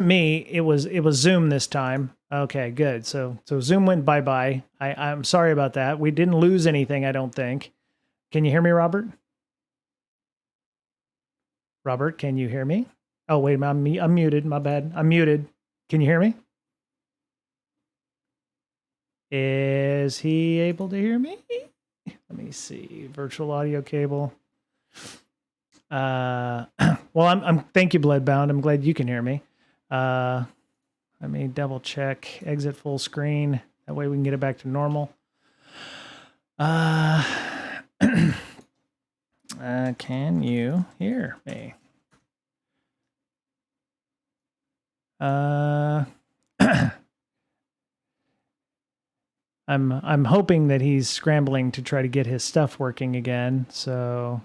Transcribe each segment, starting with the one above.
me. It was Zoom this time. Okay, good. So Zoom went bye-bye. I'm sorry about that. We didn't lose anything, I don't think. Can you hear me, Robert? Robert, can you hear me? Oh, wait a minute. I'm muted. My bad. I'm muted. Can you hear me? Is he able to hear me? Let me see. Virtual audio cable. Well, I'm thank you, Bloodbound. I'm glad you can hear me. Let me double check. Exit full screen. That way we can get it back to normal. Can you hear me? I'm hoping that he's scrambling to try to get his stuff working again. So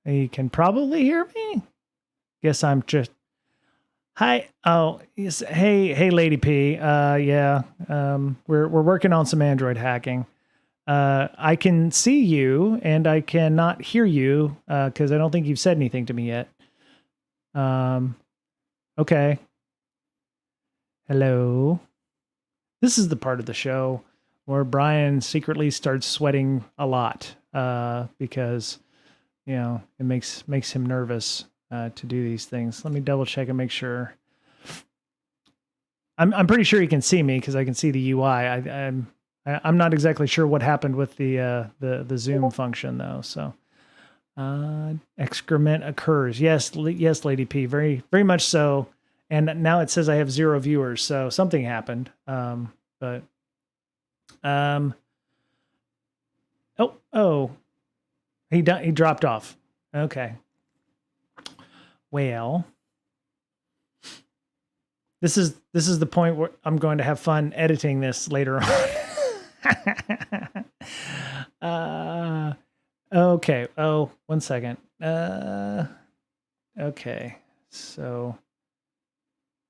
he can probably hear me. Guess I'm just hi. Oh, yes. Hey, Lady P. Yeah. We're working on some Android hacking. I can see you and I cannot hear you because I don't think you've said anything to me yet. Okay. Hello. This is the part of the show where Brian secretly starts sweating a lot because, it makes him nervous to do these things. Let me double check and make sure. I'm pretty sure he can see me because I can see the UI. I'm not exactly sure what happened with the Zoom function though. So excrement occurs. Yes, Lady P. Very much so. And now it says I have 0 viewers, so something happened. But he dropped off. Okay. Well, this is the point where I'm going to have fun editing this later on. Okay. Oh, 1 second. Okay. So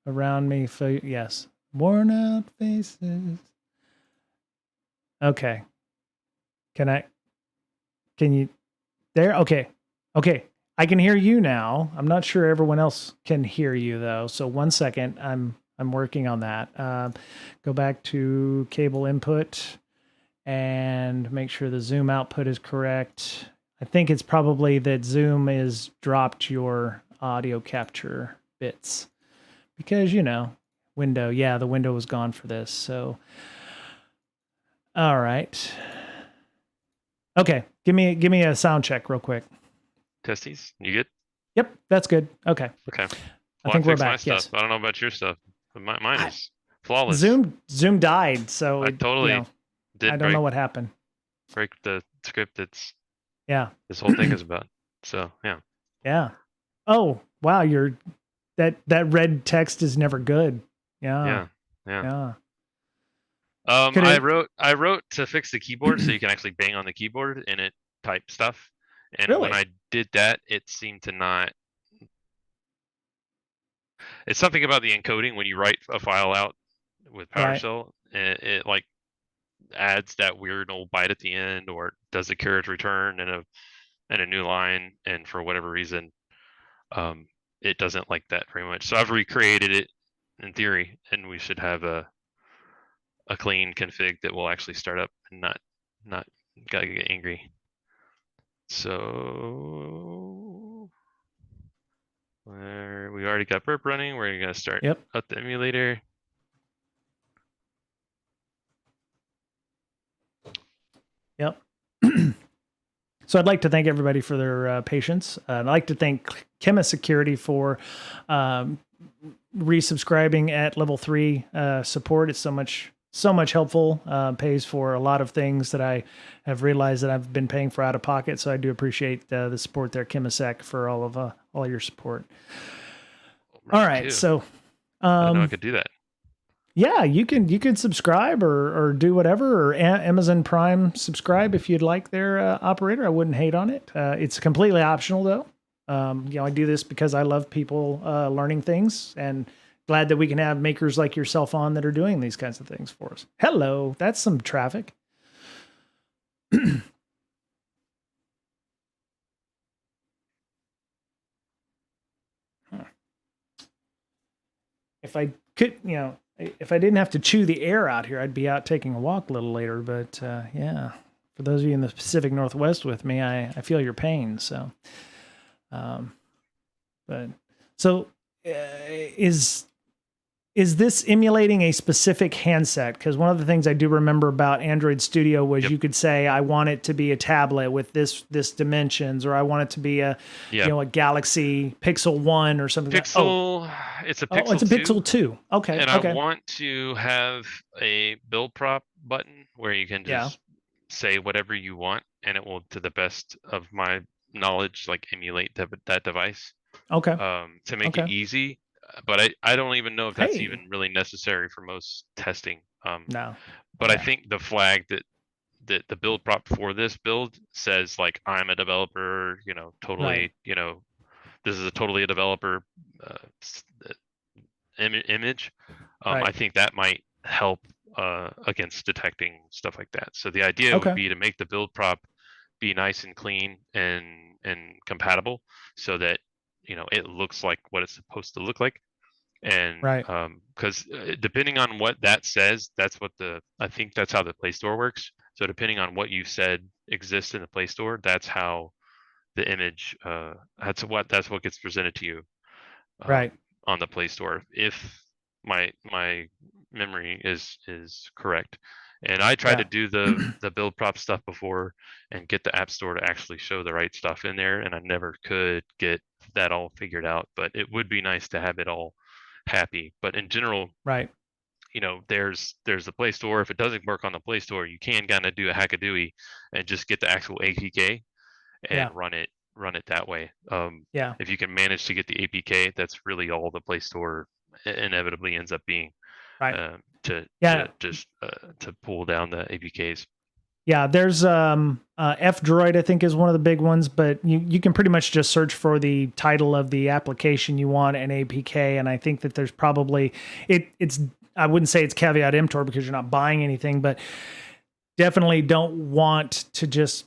around me, yes. Worn out faces. Okay. Can you there? Okay. I can hear you now. I'm not sure everyone else can hear you though. So 1 second. I'm working on that. Go back to cable input and make sure the Zoom output is correct. I think it's probably that Zoom has dropped your audio capture bits because, window. Yeah, the window was gone for this. So, all right. Okay, give me a sound check real quick. Testes, you good? Yep, that's good. Okay. Okay. I think we're back. My stuff. Yes. I don't know about your stuff, but mine is flawless. Zoom died, so I totally did. I don't know what happened. Break the script. This whole thing is about. So yeah. Yeah. Oh wow, that red text is never good. Yeah. I wrote to fix the keyboard so you can actually bang on the keyboard and it type stuff. And really? when I did that, it seemed to not. It's something about the encoding when you write a file out with PowerShell, it like adds that weird old byte at the end, or does a carriage return in a new line, and for whatever reason, it doesn't like that very much. So I've recreated it in theory, and we should have a clean config that will actually start up and not gotta get angry. So we already got burp running. We're gonna start up the emulator. Yep. So I'd like to thank everybody for their patience. I'd like to thank Chemist Security for resubscribing at level 3 support. It's so much helpful. Pays for a lot of things that I have realized that I've been paying for out of pocket. So I do appreciate the support there, Chemisec, for all your support. All right, so I didn't know I could do that. Yeah, you can subscribe or do whatever, or Amazon Prime subscribe if you'd like their operator. I wouldn't hate on it. It's completely optional though. I do this because I love people learning things, and glad that we can have makers like yourself on that are doing these kinds of things for us. Hello, that's some traffic. if I could, if I didn't have to chew the air out here, I'd be out taking a walk a little later. But yeah, for those of you in the Pacific Northwest with me, I feel your pain. So, um, but so is is this emulating a specific handset? Because one of the things I do remember about Android Studio was Yep. you could say, I want it to be a tablet with this dimensions, or I want it to be a Yeah. a Galaxy Pixel 1 or something. Pixel, it's a Oh, it's Pixel a 2, Pixel 2. Okay, and I okay. want to have a build prop button where you can Yeah. just say whatever you want, and it will, to the best of my knowledge, like emulate that device Okay. to make it Okay. easy. But I don't even know if that's Hey. even really necessary for most testing. No. But I Yeah. think the flag that the build prop for this build says like I'm a developer, Right. totally, this is a totally a developer uh, image. I Right. think that might help against detecting stuff like that. So the idea would Okay. be to make the build prop be nice and clean and compatible, so that it looks like what it's supposed to look like. And Right. because depending on what that says, I think that's how the Play Store works. So depending on what you said exists in the Play Store, that's how the image that's what gets presented to you Right. on the Play Store, if my memory is correct. And I tried to Yeah. do the build prop stuff before and get the App Store to actually show the right stuff in there, and I never could get that all figured out. But it would be nice to have it all happy. But in general, Right. there's the Play Store. If it doesn't work on the Play Store, you can kind of do a hackadooey and just get the actual APK Yeah. and run it that way. Yeah. If you can manage to get the APK, that's really all the Play Store inevitably ends up being, Right. to Yeah. just to pull down the APKs. Yeah, there's F Droid, I think, is one of the big ones, but you can pretty much just search for the title of the application you want and APK, and I think that there's probably it's I wouldn't say it's caveat emptor because you're not buying anything, but definitely don't want to just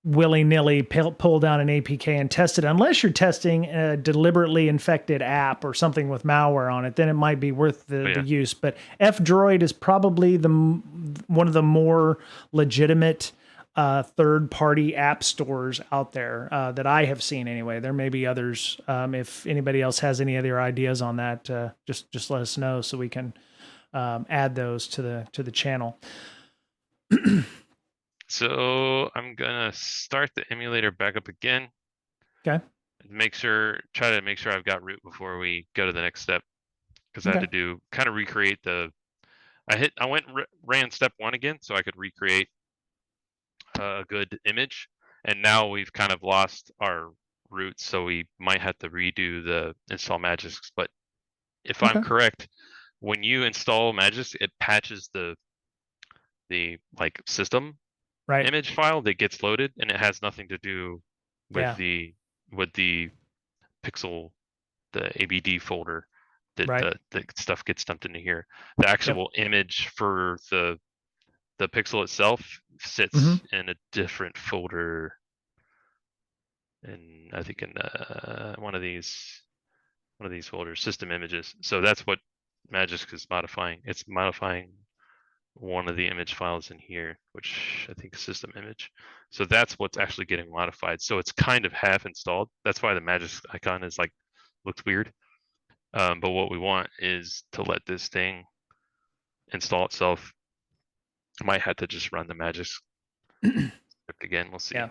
willy-nilly pull down an APK and test it unless you're testing a deliberately infected app or something with malware on it. Then it might be worth Oh, the yeah. use. But F-Droid is probably one of the more legitimate third-party app stores out there that I have seen anyway. There may be others. If anybody else has any other ideas on that, just let us know so we can add those to the channel. So I'm gonna start the emulator back up again. Okay. Try to make sure I've got root before we go to the next step, because I had to kind of recreate I went ran step 1 again so I could recreate a good image, and now we've kind of lost our roots, so we might have to redo the install Magisk. But if I'm Okay. correct, when you install Magisk, it patches the like system Right. image file that gets loaded, and it has nothing to do with Yeah. the pixel, the ABD folder that Right. the stuff gets dumped into here. The Yep. actual image for the pixel itself Mm-hmm. sits in a different folder, and I think in one of these folders, system images. So that's what Magisk is modifying. It's modifying one of the image files in here, which I think is system image. So that's what's actually getting modified. So it's kind of half installed. That's why the Magisk icon is like looks weird. But what we want is to let this thing install itself. I might have to just run the Magisk script again. We'll see. Yeah.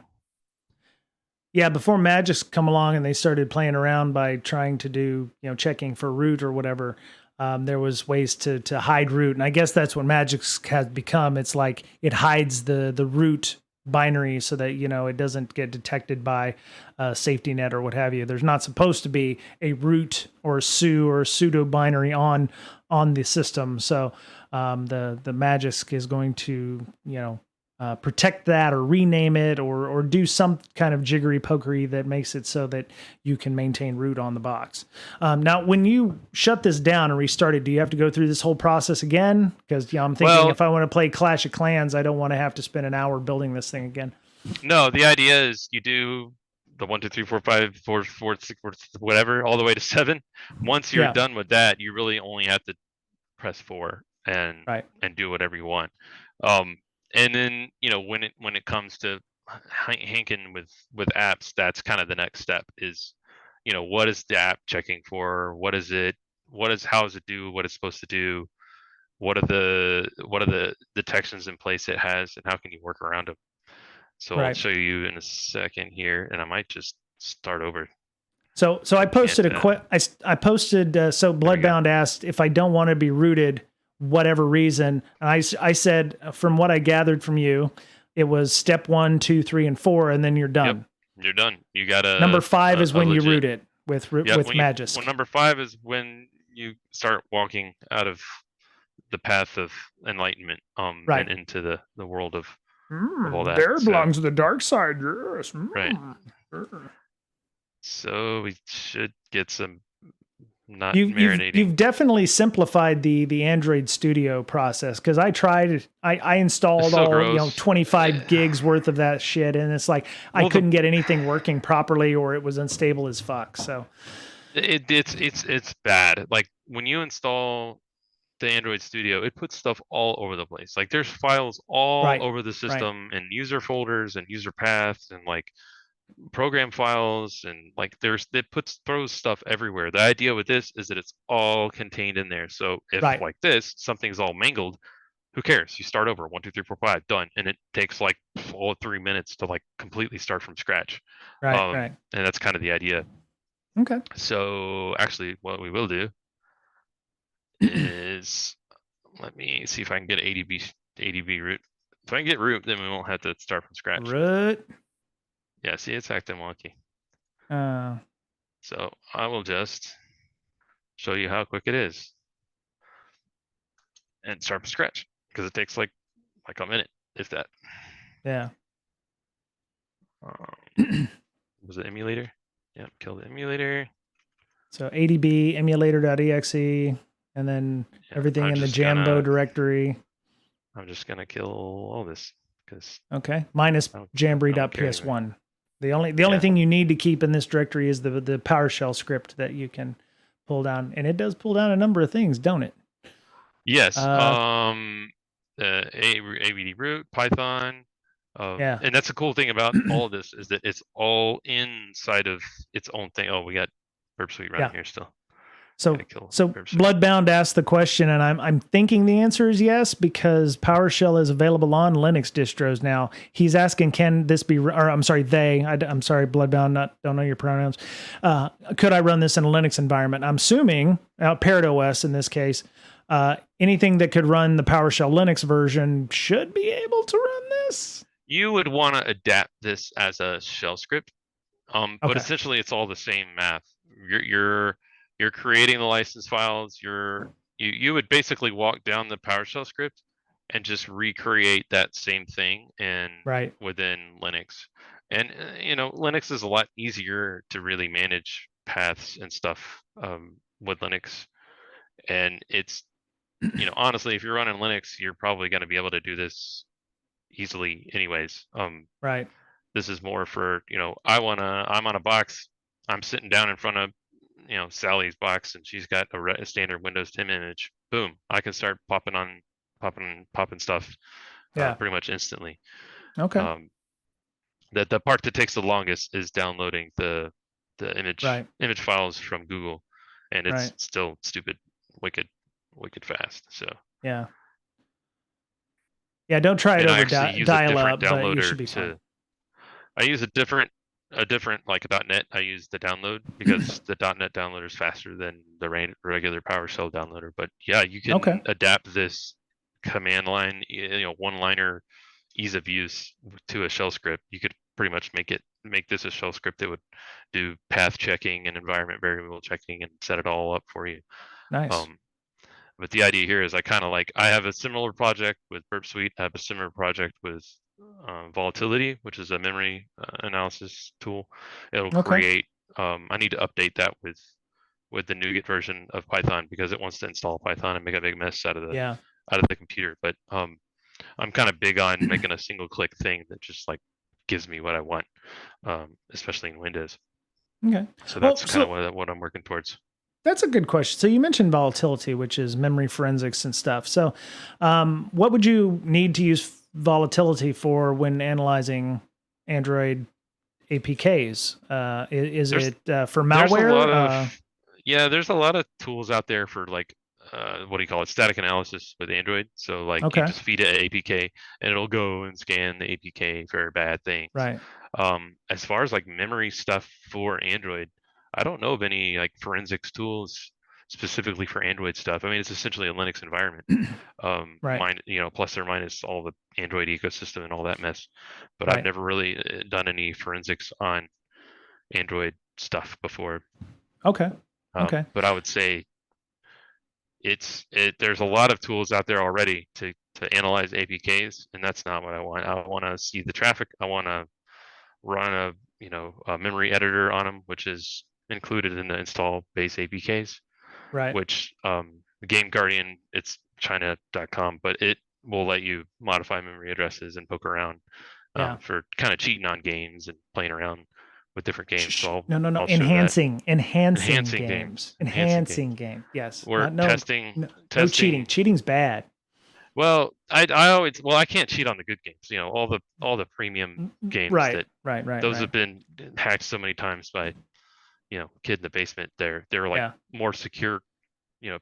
Yeah, before Magic's come along and they started playing around by trying to do, checking for root or whatever, there was ways to hide root. And I guess that's what Magic's has become. It's like it hides the root binary so that, it doesn't get detected by a safety net or what have you. There's not supposed to be a root or a su or a pseudo binary on the system. So the Magisk is going to, protect that or rename it or do some kind of jiggery pokery that makes it so that you can maintain root on the box. Now, when you shut this down and restart it, do you have to go through this whole process again? Because I'm thinking if I want to play Clash of Clans, I don't want to have to spend an hour building this thing again. No, the idea is you do the 1, 2, 3, 4, 5, 4, 4, 6, 4, whatever, all the way to 7. Once you're done with that, you really only have to press 4 and do whatever you want. And then when it comes to hanking with apps, that's kind of the next step is, what is the app checking for? What is it? How does it do what it's supposed to do? What are the detections in place it has, and how can you work around them? So I'll show you in a second here, and I might just start over. So I posted I posted so Bloodbound asked if I don't want to be rooted, whatever reason. And I said, from what I gathered from you, it was step 1, 2, 3, and 4, and then you're done. Yep, you're done. You got a number 5 is when you root it with Magisk. Well, number 5 is when you start walking out of the path of enlightenment, and into the world of all that. There belongs to the dark side, yes. Right. So we should get some You've definitely simplified the Android Studio process, because I tried. I installed all 25 gigs worth of that shit, and it's like I couldn't get anything working properly, or it was unstable as fuck. So it's bad. Like when you install the Android Studio, it puts stuff all over the place. Like there's files all over the system, and user folders and user paths and like program files, and like throws stuff everywhere. The idea with this is that it's all contained in there. So if like this, something's all mangled, who cares? You start over, 1, 2, 3, 4, 5, done, and it takes like 3 minutes to like completely start from scratch. And that's kind of the idea. Okay. So actually, what we will do is let me see if I can get ADB root. If I can get root, then we won't have to start from scratch. Root. Yeah, see, it's acting wonky. So I will just show you how quick it is and start from scratch, because it takes like a minute, if that. Yeah. Was it emulator? Yeah, kill the emulator. So ADB emulator.exe, and then everything in the Jambo directory. I'm just gonna kill all this because minus Jamboree.ps1. The only thing you need to keep in this directory is the PowerShell script that you can pull down, and it does pull down a number of things, don't it? Yes. ABD root, Python. And that's the cool thing about all of this, is that it's all inside of its own thing. Oh, we got Burp Suite running here still. So Bloodbound asked the question, and I'm thinking the answer is yes, because PowerShell is available on Linux distros now. He's asking, can this be, or I'm sorry, I'm sorry, Bloodbound, don't know your pronouns. Could I run this in a Linux environment? I'm assuming, Parrot OS in this case, anything that could run the PowerShell Linux version should be able to run this. You would want to adapt this as a shell script, but essentially it's all the same math. You're creating the license files. You would basically walk down the PowerShell script and just recreate that same thing within Linux. And Linux is a lot easier to really manage paths and stuff with Linux. And it's honestly, if you're running Linux, you're probably going to be able to do this easily anyways. This is more for I'm on a box. I'm sitting down in front of Sally's box, and she's got a standard Windows 10 image. Boom, I can start popping stuff pretty much instantly. The part that takes the longest is downloading the image files from Google, and it's still stupid wicked fast. So don't try it over dial up, but you should be fine. I use a different like .NET. I use the download because the .NET downloader is faster than the regular PowerShell downloader. But yeah, you can adapt this command line, one-liner ease of use to a shell script. You could pretty much make this a shell script that would do path checking and environment variable checking and set it all up for you. Nice. But the idea here is I have a similar project with Burp Suite. I have a similar project with Volatility, which is a memory analysis tool. It'll create. I need to update that with the NuGet version of Python, because it wants to install Python and make a big mess out of the computer. But I'm kind of big on making a single click thing that just like gives me what I want, especially in Windows. Okay. So Well, that's kind of so what I'm working towards. that's a good question. So you mentioned volatility, which is memory forensics and stuff. So, what would you need to use volatility for when analyzing Android APKs? Is There's it for there's a lot malware? of yeah, there's a lot of tools out there for like what do you call it, static analysis with Android. So like you Okay, just feed it an APK and it'll go and scan the APK for bad things. right. As far as like memory stuff for Android, I don't know of any like forensics tools specifically for Android stuff. I mean, it's essentially a Linux environment. Right, Mine, plus or minus all the Android ecosystem and all that mess. But I've right. never really done any forensics on Android stuff before. Okay, okay. But I would say there's a lot of tools out there already to analyze APKs, and that's not what I want. I want to see the traffic. I want to run a memory editor on them, which is included in the install base APKs. Right. Which the Game Guardian, it's China.com, but it will let you modify memory addresses and poke around Yeah. for kind of cheating on games and playing around with different games. So No, no, no. I'll show that. Enhancing Enhancing games. games, enhancing games. Enhancing game. Yes. We're Not no, testing no, no cheating. testing Cheating's bad. Well, I always I can't cheat on the good games. All the premium games Right. that Right. Right. those Right. have been hacked so many times by kid in the basement. They're like Yeah. more secure.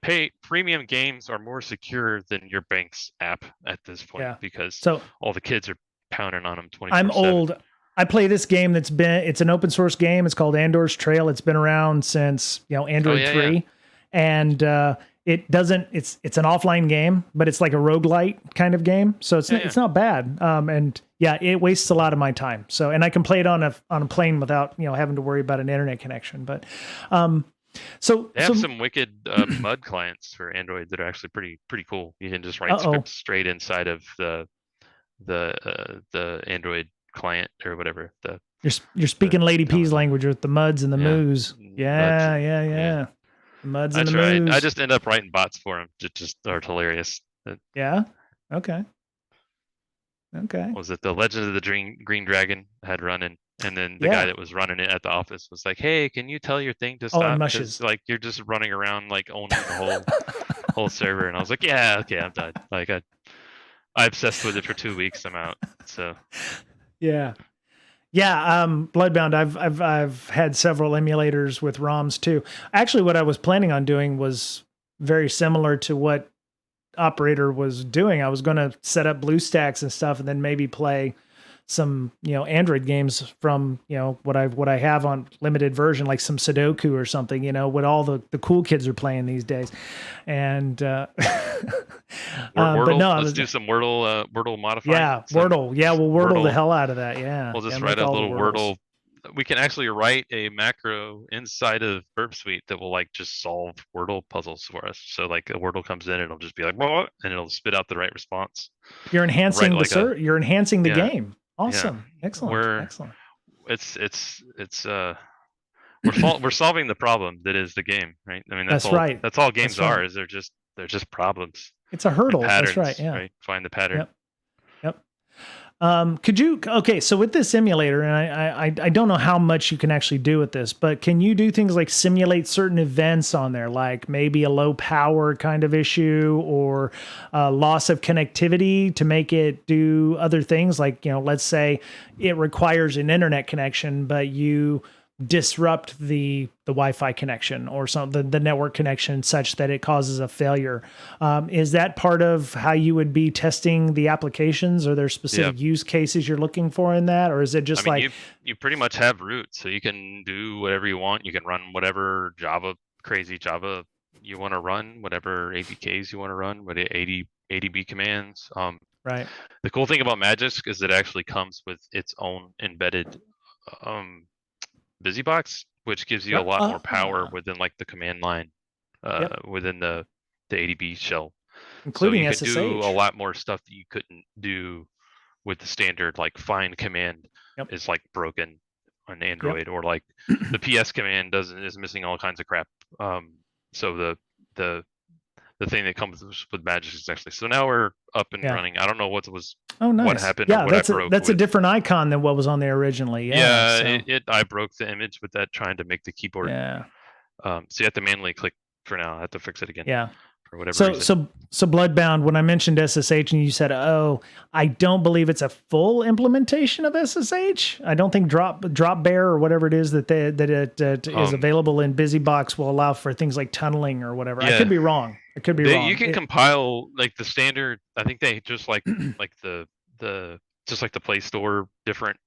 Pay premium games are more secure than your bank's app at this point Yeah. because So all the kids are pounding on them I'm 24/7. old. I play this game it's an open source game. It's called Andor's Trail. It's been around since, Oh Android yeah, yeah, 3. And it doesn't it's an offline game, but it's like a roguelite kind of game. So yeah, yeah. it's not bad. And yeah, it wastes a lot of my time. So and I can play it on a plane without, having to worry about an internet connection. But so They have some wicked mud clients for Android that are actually pretty cool. You can just write uh-oh. scripts straight inside of the Android client or whatever. You're The speaking Lady P's telephone. language with the muds and the Yeah, moos. muds. Yeah, yeah, Yeah, yeah. The muds I and the tried. I moos. just end up writing bots for them. Just are hilarious. Yeah. Okay. Okay. Was it the Legend of the Green Dragon had running, and then the guy Yeah. that was running it at the office was like, "Hey, can you tell your thing to Oh, and stop? Because mushes. like you're just running around like owning the whole server." And I was like, "Yeah, okay, I'm done." Like I obsessed with it for 2 weeks. I'm out. So Yeah. Yeah, Bloodbound. I've had several emulators with ROMs too. Actually, what I was planning on doing was very similar to what Operator was doing. I was going to set up BlueStacks and stuff, and then maybe play some Android games from what I have on limited version, like some Sudoku or something. What all the cool kids are playing these days, and but Wordle. no, I Let's was do some Wordle modifying. yeah Wordle. Yeah, we'll Wordle the Wordle. hell out of that. Yeah, We'll yeah, just write make a all the little Wordles. Wordle. We can actually write a macro inside of Burp Suite that will like just solve Wordle puzzles for us. So like a Wordle comes in, it'll just be like, "What?" and it'll spit out the right response. You're Right, enhancing like a you're enhancing the yeah, game. yeah. Awesome. Excellent. We're Excellent. it's we're solving the problem that is the game, right? I mean That's right. that's all That's games right. are. Is they're just problems It's a and hurdle. That's right. patterns, Yeah. right? Find the pattern. Yep. Yep. Could you, okay, so with this simulator, and I don't know how much you can actually do with this, but can you do things like simulate certain events on there, like maybe a low power kind of issue or loss of connectivity to make it do other things? Like, let's say it requires an internet connection, but you disrupt the Wi-Fi connection or the network connection such that it causes a failure. Is that part of how you would be testing the applications? Are there Yeah. specific use cases you're looking for in that? Or is it just I mean, like, you pretty much have root, so you can do whatever you want. You can run whatever crazy Java you want to run, whatever APKs you want to run, with 80B commands. right? The cool thing about Magisk is it actually comes with its own embedded BusyBox, which gives you a lot more power within like the command line, Yep. within the 80B shell. So Including you could do a SSH. lot more stuff that you couldn't do with the standard like find command Yep. is like broken on Yep. Android, or like the PS command is missing all kinds of crap. So the the thing that comes with Magic actually. So now we're up and Yeah. running. I don't know what Oh, what nice. happened or Yeah, what I that's broke a with. different icon than what was on there originally. Yeah. Yeah, So I broke the image with that trying to make the keyboard. yeah. So you have to manually click for now. I have to fix it again Yeah. for whatever So reason. so Bloodbound, when I mentioned SSH and you said, "Oh, I don't believe it's a full implementation of SSH." I don't think Drop Bear or whatever it is that it is available in BusyBox will allow for things like tunneling or whatever. I could be wrong. I could be wrong. You can compile like the standard. I think they just like the just like the Play Store different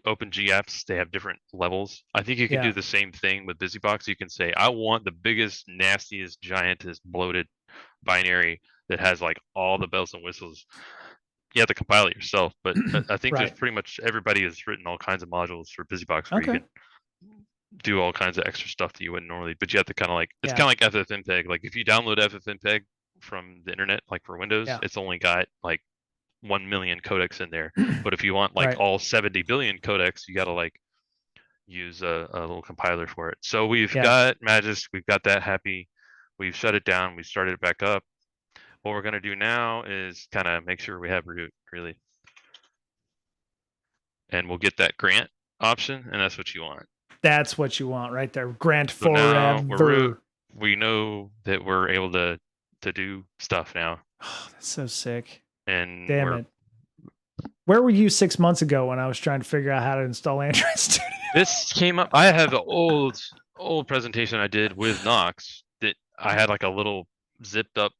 OpenG apps. They have different levels. I think you can do the same thing with BusyBox. You can say, I want the biggest, nastiest, giantest, bloated binary that has like all the bells and whistles. You have to compile it yourself, but I think there's pretty much everybody has written all kinds of modules for BusyBox where you can do all kinds of extra stuff that you wouldn't normally, but you have to kind of like, it's kind of like FFmpeg. Like if you download FFmpeg from the internet, like for Windows, it's only got like 1 million codecs in there. But if you want like all 70 billion codecs, you got to like use a little compiler for it. So we've got Magis, we've got that happy. We've shut it down. We started it back up. What we're going to do now is kind of make sure we have root really. And we'll get that grant option, and that's what you want. That's what you want right there. Grant so forever. Now we're root. We know that we're able to do stuff now. Oh, that's so sick. And damn it. Where were you 6 months ago when I was trying to figure out how to install Android Studio? This came up. I have an old presentation I did with Knox that I had like a little zipped up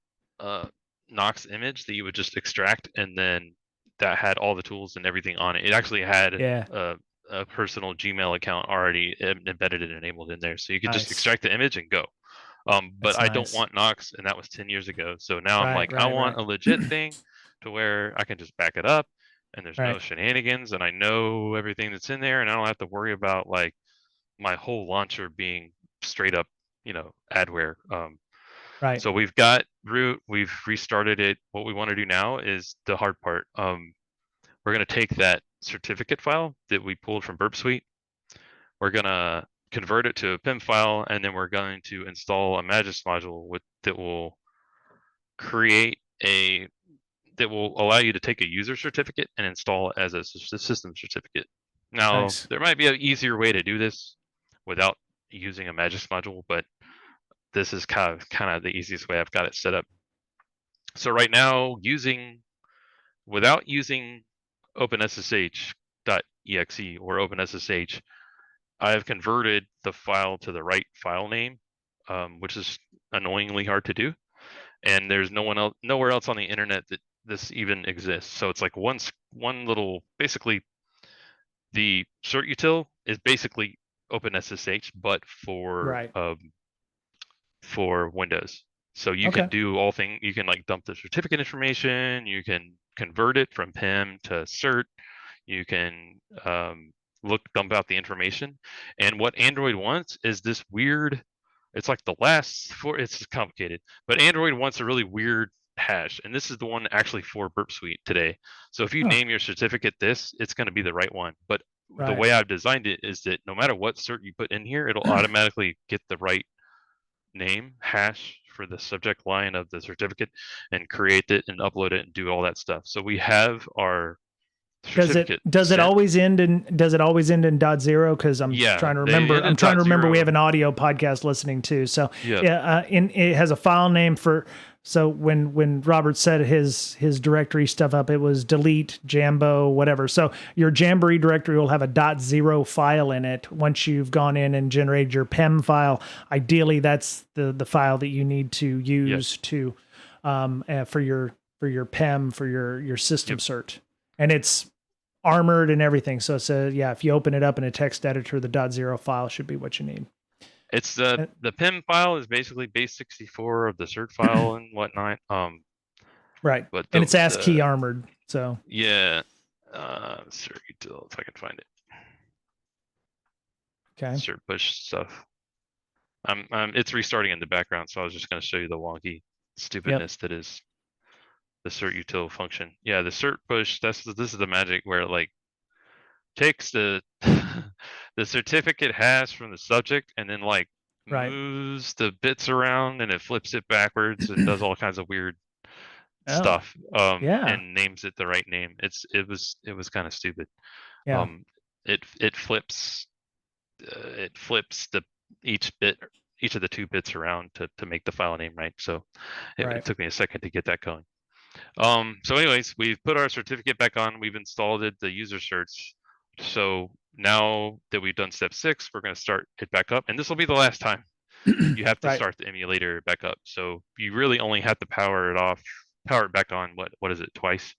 Knox image that you would just extract, and then that had all the tools and everything on it. It actually had a personal Gmail account already embedded and enabled in there, so you could just extract the image and go. But I don't want Knox, and that was 10 years ago. So now I'm like, I want a legit thing to where I can just back it up and there's no shenanigans, and I know everything that's in there, and I don't have to worry about like my whole launcher being straight up, adware. So we've got root, we've restarted it. What we want to do now is the hard part. We're going to take that certificate file that we pulled from Burp Suite. We're going to convert it to a PIM file, and then we're going to install a Magis module that will create that will allow you to take a user certificate and install it as a system certificate. Now, there might be an easier way to do this without using a Magis module, but this is kind of the easiest way I've got it set up. So right now, without using OpenSSH.exe or OpenSSH, I have converted the file to the right file name, which is annoyingly hard to do. And there's nowhere else on the internet that this even exists. So it's like one little, basically the cert util is basically OpenSSH, but for Windows. So you can do all things. You can like dump the certificate information. You can convert it from PIM to cert. You can dump out the information. And what Android wants is this weird. It's like the last four. It's complicated, but Android wants a really weird hash, and this is the one actually for Burp Suite today. So if you name your certificate this, it's going to be the right one. But the way I've designed it is that no matter what cert you put in here, it'll automatically get the right name hash for the subject line of the certificate and create it and upload it and do all that stuff. So we have our certificate. Does it always end in .0? Because I'm trying to remember. I'm trying to remember. We have an audio podcast listening to. So it has a file name for. So when Robert set his directory stuff up, it was delete Jambo whatever. So your Jamboree directory will have a .0 file in it. Once you've gone in and generated your PEM file, ideally that's the file that you need to use to for your PEM for your system cert, and it's armored and everything. So it's if you open it up in a text editor, the .0 file should be what you need. It's the PIM file is basically base 64 of the cert file and whatnot. Right. But and it's ASCII armored. So cert util if I can find it. Okay. Cert push stuff. It's restarting in the background, so I was just going to show you the wonky stupidness that is the cert util function. Yeah, the cert push. This is the magic where it like takes the the certificate hash from the subject and then like Right. moves the bits around and it flips it backwards and does all kinds of weird Oh, stuff. yeah. And names it the right name. It was kind of stupid. Yeah. Um, it flips the each bit each of the 2 bits around to make the file name right. So it Right. took me a second to get that going. So anyways, we've put our certificate back on. We've installed it, the user certs. So now that we've done step 6, we're going to start it back up, and this will be the last time you have to Right. start the emulator back up. So you really only have to power it back on. What is it? Twice.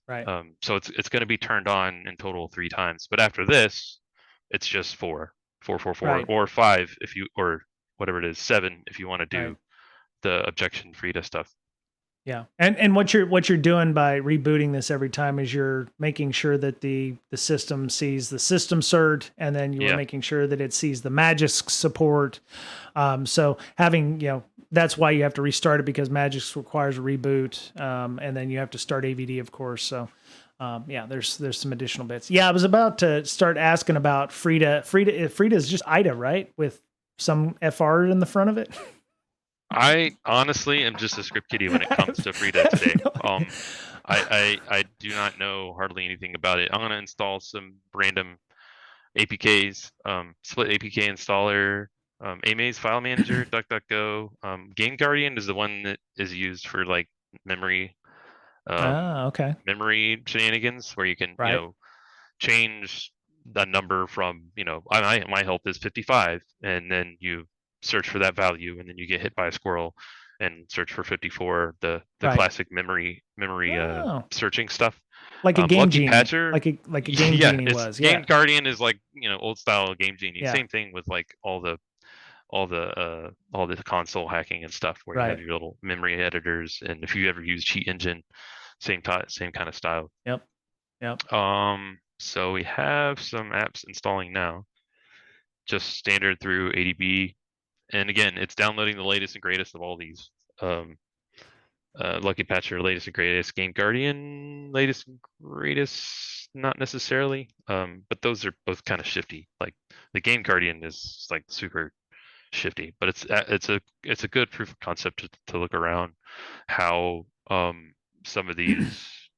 Right. So it's going to be turned on in total 3 times. But after this, it's just 4, Right. or 5 if you, or whatever it is, 7 if you want to Right. do the objection free to stuff. Yeah. And what you're doing by rebooting this every time is you're making sure that the system sees the system cert, and then you are Yeah. making sure that it sees the Magisk support. So having, that's why you have to restart it, because Magisk requires a reboot. And then you have to start AVD, of course. So yeah, there's some additional bits. Yeah, I was about to start asking about Frida. Frida is just Ida, right? With some FR in the front of it. I honestly am just a script kiddie when it comes to Frida I have today. no idea. I do not know hardly anything about it. I'm gonna install some random APKs, split APK installer, AMA's file manager, DuckDuckGo. Game Guardian is the one that is used for like memory, Okay. memory shenanigans, where you can, Right. change the number from, my health is 55, and then you search for that value, and then you get hit by a squirrel and search for 54, the Right. classic memory Oh, searching stuff. like a game Lucky genie, Patcher, like a game yeah, genie it's was. Game Yeah. Guardian is like, old style Game Genie. Yeah. Same thing with like all the console hacking and stuff, where you have Right. your little memory editors, and if you ever use Cheat Engine, same kind of style. Yep. Yep. So we have some apps installing now, just standard through ADB. And again, it's downloading the latest and greatest of all these. Um, Lucky Patcher, latest and greatest. Game Guardian, latest and greatest, not necessarily. But those are both kind of shifty. Like the Game Guardian is like super shifty, but it's a good proof of concept to look around how some of these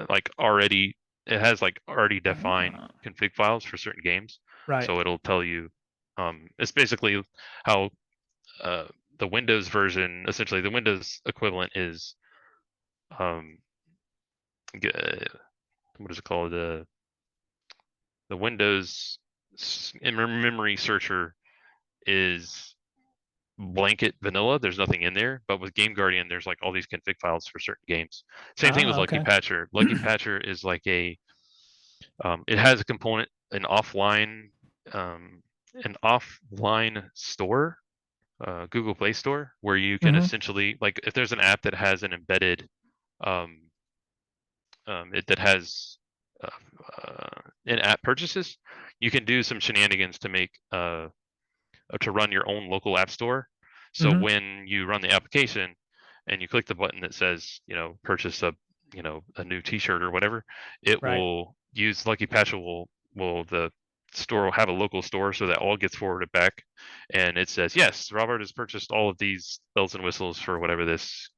like already, it has like already defined Ah, config files for certain games, right. so it'll tell you, it's basically how uh, the Windows version, essentially the Windows equivalent is, um, what is it called, the Windows memory searcher is blanket vanilla. There's nothing in there, but with Game Guardian, there's like all these config files for certain games. Same thing with Ah, Lucky okay. Patcher. Lucky Patcher is like it has a component, um, an offline store, Google Play Store, where you can Mm-hmm. essentially, like, if there's an app that has an embedded, um, that has in-app purchases, you can do some shenanigans to make to run your own local app store. So Mm-hmm. when you run the application and you click the button that says, purchase a new T-shirt or whatever, it Right. will use Lucky Patcher, will the store will have a local store, so that all gets forwarded back, and it says, yes, Robert has purchased all of these bells and whistles for whatever this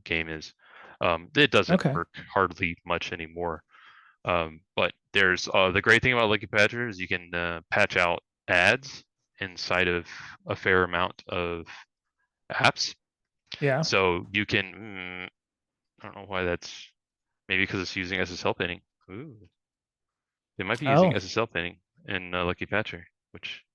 game is. It doesn't Okay. work hardly much anymore. But there's the great thing about Lucky Patcher is you can patch out ads inside of a fair amount of apps. Yeah. So you can, I don't know why that's, maybe because it's using SSL pinning. Ooh, they might be using Oh, SSL pinning in Lucky Patcher, which I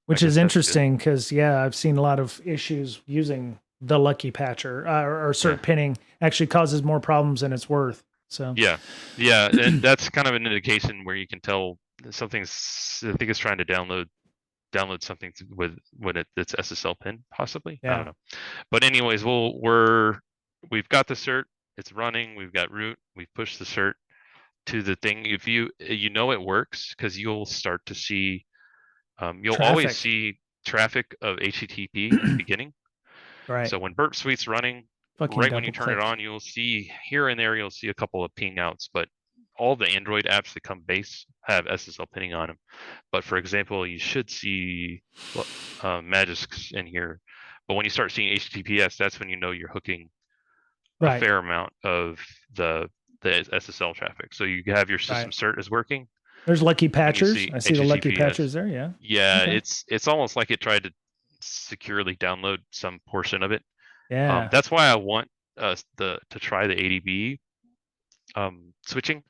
which is guess that's good. interesting because, yeah, I've seen a lot of issues using the Lucky Patcher, or Yeah. cert pinning actually causes more problems than it's worth. So, Yeah. Yeah. And that's kind of an indication where you can tell something's, I think it's trying to download something with when it's SSL pin, possibly. I don't yeah. know. But anyways, we've got the cert, it's running, we've got root, we've pushed the cert to the thing. If you know it works, because you'll start to see, you'll always Traffic. see traffic of HTTP at the beginning. Right. So when Burp Suite's running, Fucking right when you double turn it click. on, you'll see here and there, you'll see a couple of ping outs, but all the Android apps that come base have SSL pinning on them. But for example, you should see Magisk in here. But when you start seeing HTTPS, that's when you know you're hooking a Right. fair amount of the SSL traffic. So you have your system Right. cert is working There's lucky when you patchers. see I see the lucky HTTPS. patchers there. Yeah. Yeah, Okay. it's almost like it tried to securely download some portion of it. Yeah. That's why I want to try the ADB switching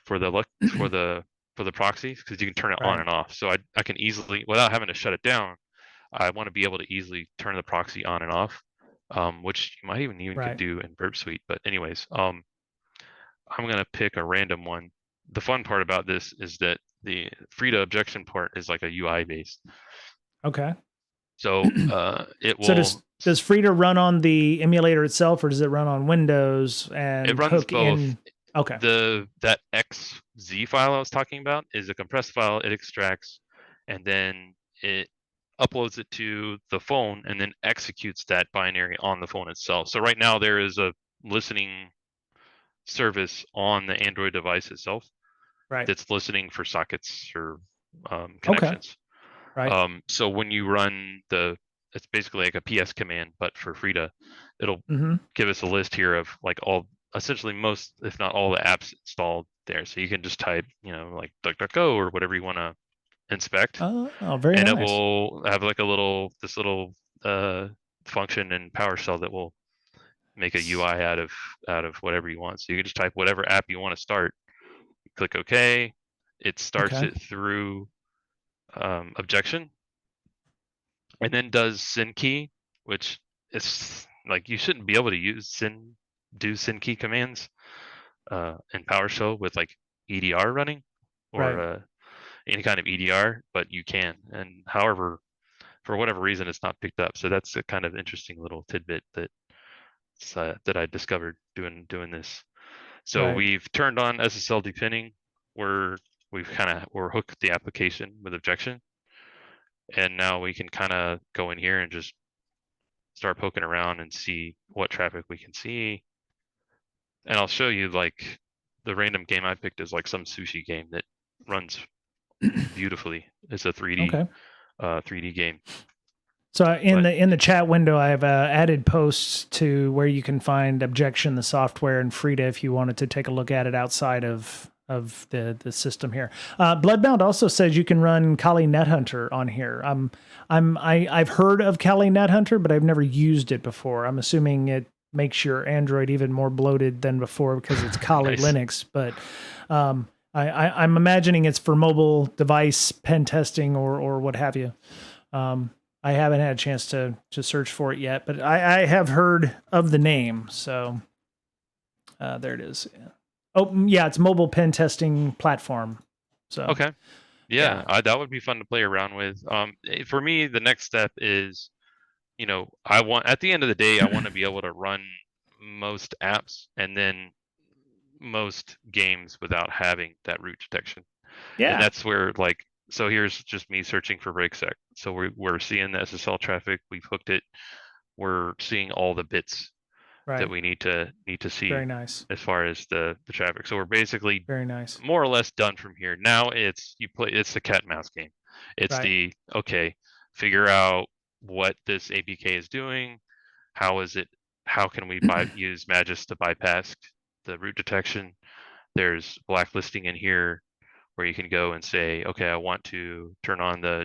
for the proxies, because you can turn it on Right. and off. So I can easily, without having to shut it down, I want to be able to easily turn the proxy on and off, which you might even could Right. do in Burp Suite. But anyways, I'm gonna pick a random one. The fun part about this is that the Frida objection part is like a UI based. Okay. So it So will does Frida run on the emulator itself, or does it run on Windows it and runs hook both. in? Okay. That XZ file I was talking about is a compressed file. It extracts, and then it uploads it to the phone, and then executes that binary on the phone itself. So right now there is a listening service on the Android device itself Right. that's listening for sockets or Okay. connections. Right. So when you run it's basically like a PS command, but for Frida, it'll Mm-hmm. give us a list here of like essentially most, if not all, the apps installed there. So you can just type, like DuckDuckGo or whatever you want to inspect, Oh, very and it nice. will have like this little function in PowerShell that will make a UI out of whatever you want. So you can just type whatever app you want to start, click OK. It starts Okay. it through objection, and then does SYNKEY, which is like you shouldn't be able to do SYNKEY commands in PowerShell with like EDR running or Right. any kind of EDR, but you can. And however, for whatever reason, it's not picked up. So that's a kind of interesting little tidbit that I discovered doing this. So Right. we've turned on SSL depinning. We're hooked the application with objection, and now we can kind of go in here and just start poking around and see what traffic we can see. And I'll show you like the random game I picked is like some sushi game that runs beautifully. It's a 3D Okay. 3D game. So in But the chat window, I've added posts to where you can find Objection, the software, and Frida if you wanted to take a look at it outside of the system here. Bloodbound also says you can run Kali NetHunter on here. I've heard of Kali NetHunter, but I've never used it before. I'm assuming it makes your Android even more bloated than before because it's Kali nice. Linux. But I'm imagining it's for mobile device pen testing or what have you. I haven't had a chance to search for it yet, but I have heard of the name. So there it is. Oh, yeah, it's mobile pen testing platform. So Okay. Yeah, that would be fun to play around with. For me, the next step is, at the end of the day, I want to be able to run most apps and then most games without having that root detection. And that's where so here's just me searching for Brakesec. So we're seeing the SSL traffic. We've hooked it. We're seeing all the bits that we need to see. Very nice. As far as the traffic. So we're basically very nice. more or less done from here. Now it's the cat and mouse game. It's figure out what this APK is doing. How can we use Magis to bypass the root detection? There's blacklisting in here where you can go and say, okay, I want to turn on the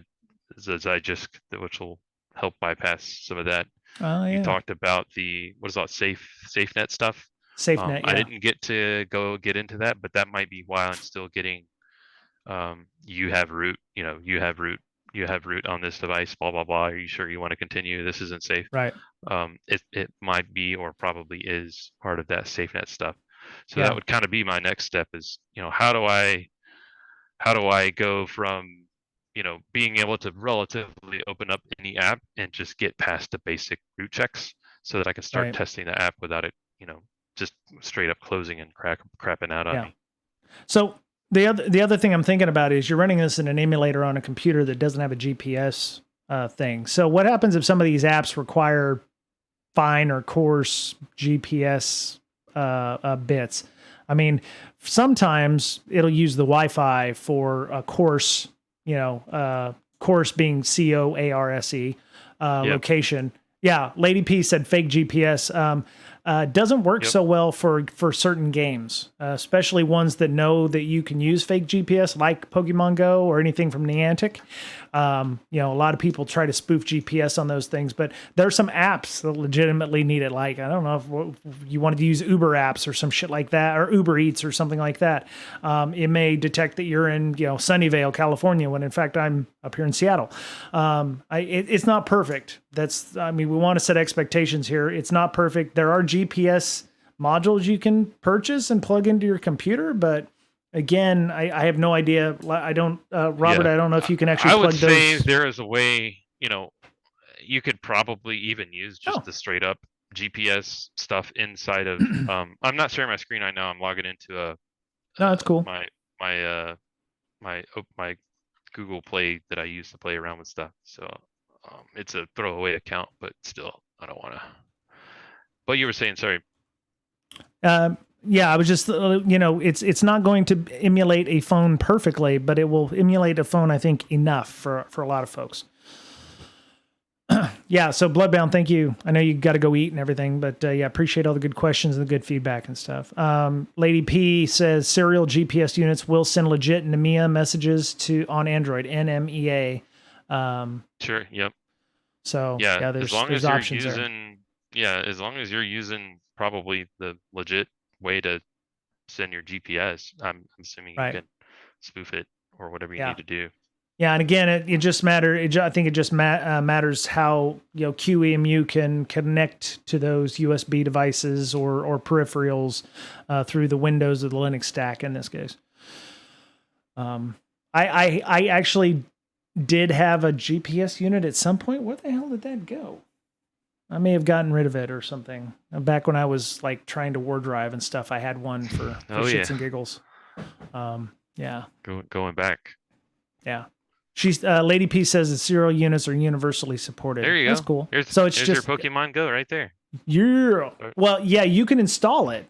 Zygisk, which will help bypass some of that. Oh, yeah. You talked about SafeNet stuff. SafeNet, I didn't get to get into that, but that might be why I'm still getting you have root on this device, blah blah blah. Are you sure you want to continue? This isn't safe. Right. It might be or probably is part of that SafeNet stuff. So that would kind of be my next step is, how do I go from being able to relatively open up any app and just get past the basic root checks so that I can start testing the app without it, just straight up closing and crapping out on me. So the other thing I'm thinking about is you're running this in an emulator on a computer that doesn't have a GPS thing. So what happens if some of these apps require fine or coarse GPS bits. I mean, sometimes it'll use the Wi-Fi for a course, course being COARSE, Yep. location. Yeah, Lady P said fake GPS. Doesn't work Yep. so well for certain games, especially ones that know that you can use fake GPS, like Pokemon Go or anything from Niantic. A lot of people try to spoof GPS on those things, but there are some apps that legitimately need it. Like, I don't know if you wanted to use Uber apps or some shit like that, or Uber Eats or something like that. It may detect that you're in, Sunnyvale, California, when in fact I'm up here in Seattle. It's not perfect. We want to set expectations here. It's not perfect. There are GPS modules you can purchase and plug into your computer, but again, I have no idea. I don't, Robert, Yeah. I don't know if you can actually I would plug say those. there is a way, you could probably even use just Oh, the straight up GPS stuff inside of I'm not sharing my screen right now. I'm logging into no, that's cool. my my Google Play that I use to play around with stuff. So it's a throwaway account, but still I don't want to. But you were saying, sorry. Yeah, I was just, it's not going to emulate a phone perfectly, but it will emulate a phone, I think, enough for a lot of folks. Yeah, so Bloodbound, thank you. I know you got to go eat and everything, but yeah, appreciate all the good questions and the good feedback and stuff. Lady P says serial GPS units will send legit NMEA messages on Android, NMEA. Sure. Yep. So Yeah. yeah, As long there's as you're options there. using, yeah, as long as you're using probably the legit way to send your GPS, I'm assuming you Right. can spoof it or whatever you Yeah. need to do. Yeah, and again, it just I think it just matters how QEMU can connect to those USB devices or peripherals through the windows of the Linux stack in this case. I actually did have a GPS unit at some point. Where the hell did that go? I may have gotten rid of it or something. Back when I was like trying to war drive and stuff, I had one for Oh yeah. shits and giggles. Yeah. Going back. Yeah. She's Lady P says that serial units are universally supported. There you That's go. cool. There's So it's there's your just Pokemon Go right there. yeah. Well, yeah, you can install it,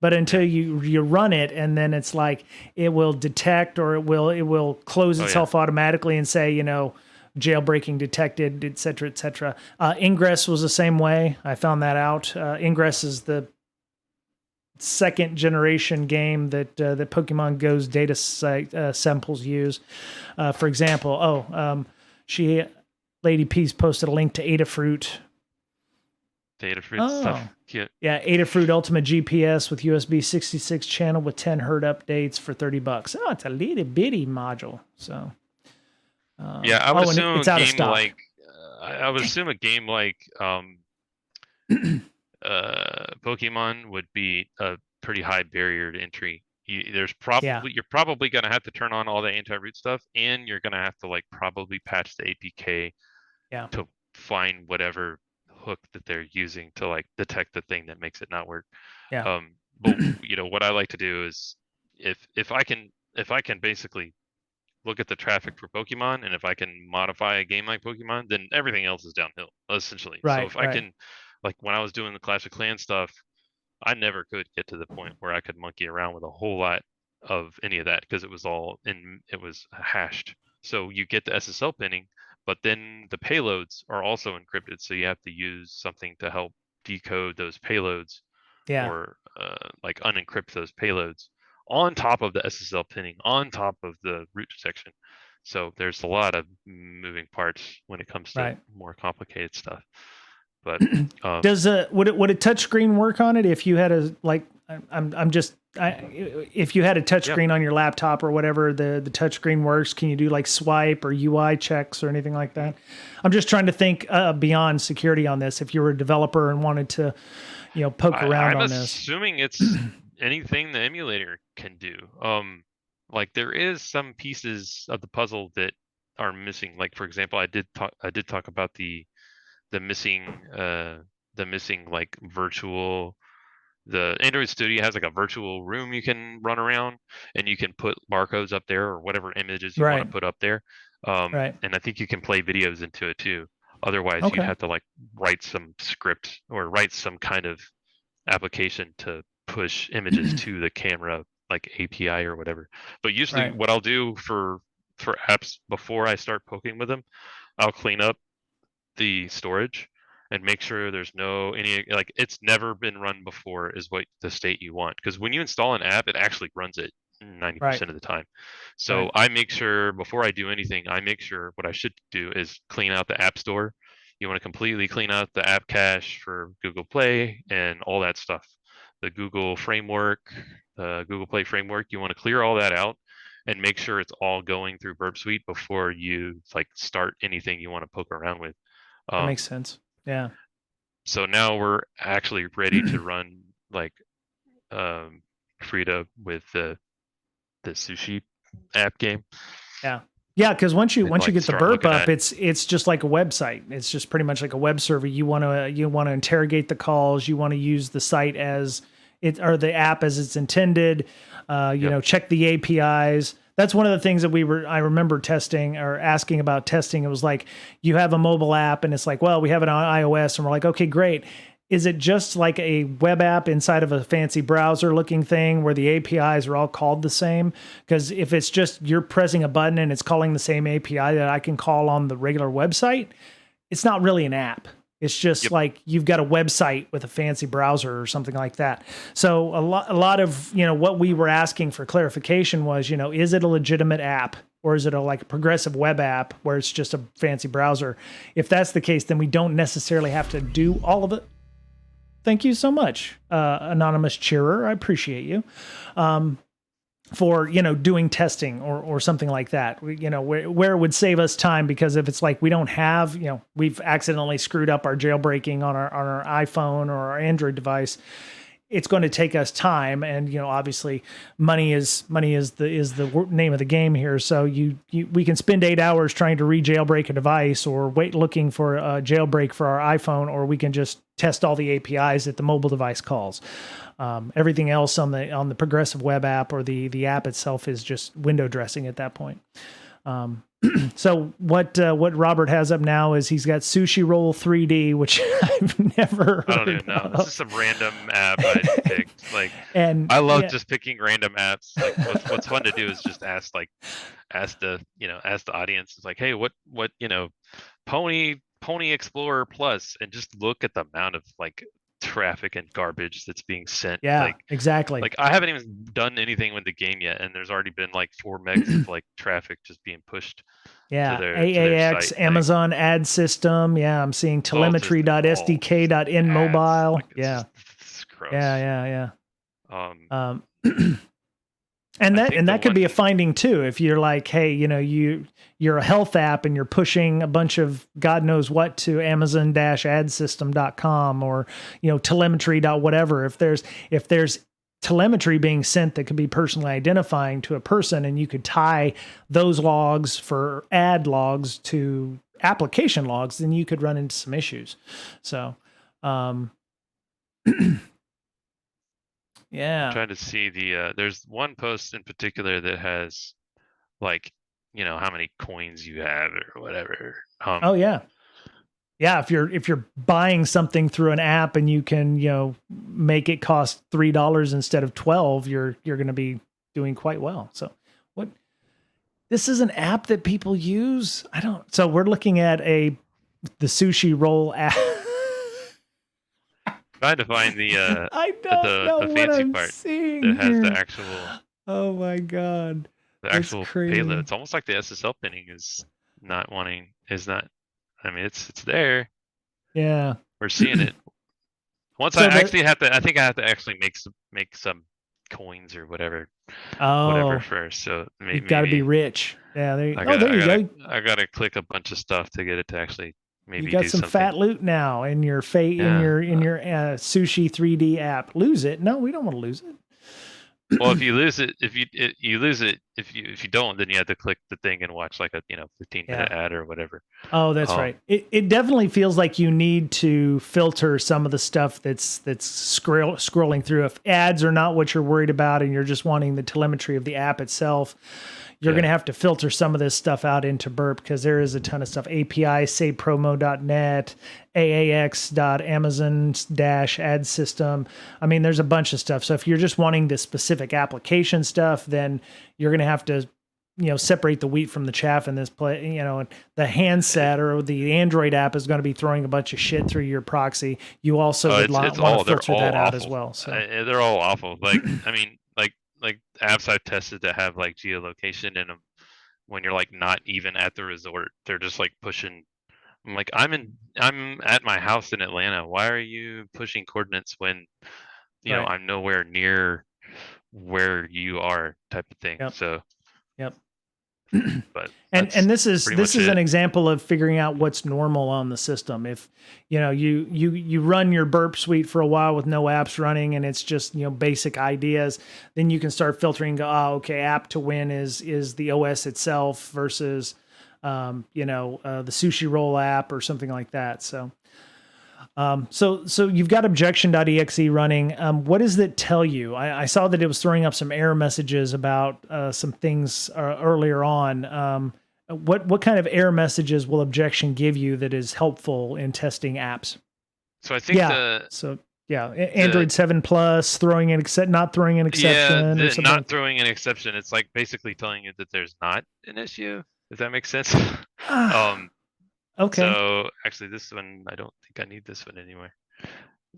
but until Yeah. you run it, and then it's like it will detect or it will close Oh yeah. itself automatically and say jailbreaking detected, et cetera, et cetera. Ingress was the same way. I found that out. Ingress is the second generation game that Pokemon Go's data samples use. For example, she Lady Peace posted a link to Adafruit. Adafruit Oh, stuff. Yeah. yeah, Adafruit Ultimate GPS with USB 66 channel with 10 Hz updates for $30. Oh, it's a little bitty module. So, Yeah, I would and assume a it's out of game stock. like I would assume a game like Pokemon would be a pretty high barrier to entry. Yeah, You're probably gonna have to turn on all the anti-root stuff, and you're gonna have to like probably patch the APK yeah, to find whatever hook that they're using to like detect the thing that makes it not work. yeah, But what I like to do is if I can basically look at the traffic for Pokemon, and if I can modify a game like Pokemon, then everything else is downhill, essentially. So right, if I right. can, like when I was doing the Clash of Clans stuff, I never could get to the point where I could monkey around with a whole lot of any of that because it was hashed. So you get the SSL pinning, but then the payloads are also encrypted. So you have to use something to help decode those payloads Yeah, or like unencrypt those payloads on top of the SSL pinning, on top of the root detection. So there's a lot of moving parts when it comes to right. more complicated stuff. But Does would a touch screen work on it if you had a like I'm just if you had a touch yeah, screen on your laptop or whatever the touch screen works, can you do like swipe or UI checks or anything like that? I'm just trying to think beyond security on this. If you were a developer and wanted to poke around I'm on this. assuming it's anything the emulator can do. Like there is some pieces of the puzzle that are missing. Like for example, I did talk about the missing the missing like virtual the Android Studio has like a virtual room you can run around and you can put barcodes up there or whatever images you want to Right, put up there. right. And I think you can play videos into it too. Otherwise, you'd Okay. have to like write some script or write some kind of application to push images to the camera like API or whatever. But usually what I'll do for apps before I start poking with them, I'll clean up the storage and make sure there's any like it's never been run before is what the state you want, because when you install an app it actually runs it 90% of the time. So I make sure before I do anything, I make sure what I should do is clean out the app store. You want to completely clean out the app cache for Google Play and all that stuff, the Google framework, the Google Play framework. You want to clear all that out and make sure it's all going through Burp Suite before you like start anything you want to poke around with. That makes sense. Yeah. So now we're actually ready to run like Frida with the sushi app game. Yeah. Yeah, because once you like get the burp up, it's just like a website. It's just pretty much like a web server. You want to interrogate the calls. You want to use the site as it, or the app as it's intended. You know, check the APIs. That's one of the things that I remember testing or asking about testing. It was like, you have a mobile app and it's like, well, we have it on iOS, and we're like, okay, great. Is it just like a web app inside of a fancy browser looking thing where the APIs are all called the same? Because if it's just you're pressing a button and it's calling the same API that I can call on the regular website, it's not really an app. It's just like you've got a website with a fancy browser or something like that. So a lot of, you know, what we were asking for clarification was, you know, is it a legitimate app or is it like a progressive web app where it's just a fancy browser? If that's the case, then we don't necessarily have to do all of it. Thank you so much, anonymous cheerer. I appreciate you. For, you know, doing testing or something like that, you know, where it would save us time, because if it's like we don't have, you know, we've accidentally screwed up our jailbreaking on our iPhone or our Android device, it's going to take us time, and you know, obviously, money is the name of the game here. So we can spend 8 hours trying to re-jailbreak a device, or wait looking for a jailbreak for our iPhone, or we can just test all the APIs that the mobile device calls. Everything else on the progressive web app or the app itself is just window dressing at that point. So what Robert has up now is he's got Sushi Roll 3D, which I've never heard I don't even know. of. This is some random app I picked. Like, and I love just picking random apps. Like, what's fun to do is just ask the audience. It's like, hey, what you know, Pony Explorer Plus, and just look at the amount of like traffic and garbage that's being sent. Yeah, like, exactly. Like, I haven't even done anything with the game yet, and there's already been like 4 megs of like traffic just being pushed. Yeah, to their AAX, site. Amazon like, ad system. Yeah, I'm seeing telemetry.sdk.in mobile. Like, it's gross. Yeah. And that could be a finding too. If you're like, hey, you know, you're a health app and you're pushing a bunch of God knows what to Amazon-adsystem.com or, you know, telemetry. Whatever. If there's telemetry being sent that could be personally identifying to a person, and you could tie those logs for ad logs to application logs, then you could run into some issues. So, yeah. I'm trying to see there's one post in particular that has like, you know, how many coins you have or whatever. Oh yeah. Yeah, if you're buying something through an app and you can, you know, make it cost $3 instead of 12, you're going to be doing quite well. So, this is an app that people use? So we're looking at the Sushi Roll app. Trying to find the the fancy part that has the actual. Oh my god. The actual payload. It's almost like the SSL pinning is not. I mean, it's there. Yeah, we're seeing it. Once I think I have to actually make some coins or whatever. Whatever first. So maybe you've got to be rich. Yeah, there you go. I gotta click a bunch of stuff to get it to actually maybe. You got some fat loot now in your Sushi 3D app. Lose it? No, we don't want to lose it. Well, if you lose it, if you lose it, if you don't, then you have to click the thing and watch like a 15-minute ad or whatever. Oh, that's right. It definitely feels like you need to filter some of the stuff that's scrolling through. If ads are not what you're worried about and you're just wanting the telemetry of the app itself, you're going to have to filter some of this stuff out into Burp because there is a ton of stuff. API, savepromo.net, AAX.amazon-ad system. I mean, there's a bunch of stuff. So if you're just wanting the specific application stuff, then you're going to have to, separate the wheat from the chaff in this play. The handset or the Android app is going to be throwing a bunch of shit through your proxy. You also would want to filter that out as well. So they're all awful. Like, I mean, like apps I've tested that have like geolocation in them, when you're like not even at the resort, they're just like pushing. I'm like, I'm at my house in Atlanta. Why are you pushing coordinates when, Right. I'm nowhere near where you are, type of thing. Yep. So, Yep. but and this is an example of figuring out what's normal on the system. If you run your Burp suite for a while with no apps running and it's just basic ideas, then you can start filtering. Okay, app to win is the OS itself versus the sushi roll app or something like that. So you've got objection.exe running. What does it tell you? I saw that it was throwing up some error messages about some things earlier on. What kind of error messages will objection give you that is helpful in testing apps? So I think Android 7 Plus throwing an not throwing an exception. Yeah, not throwing an exception. It's like basically telling you that there's not an issue. Does that make sense? Okay. So actually, this one I don't think I need this one anyway.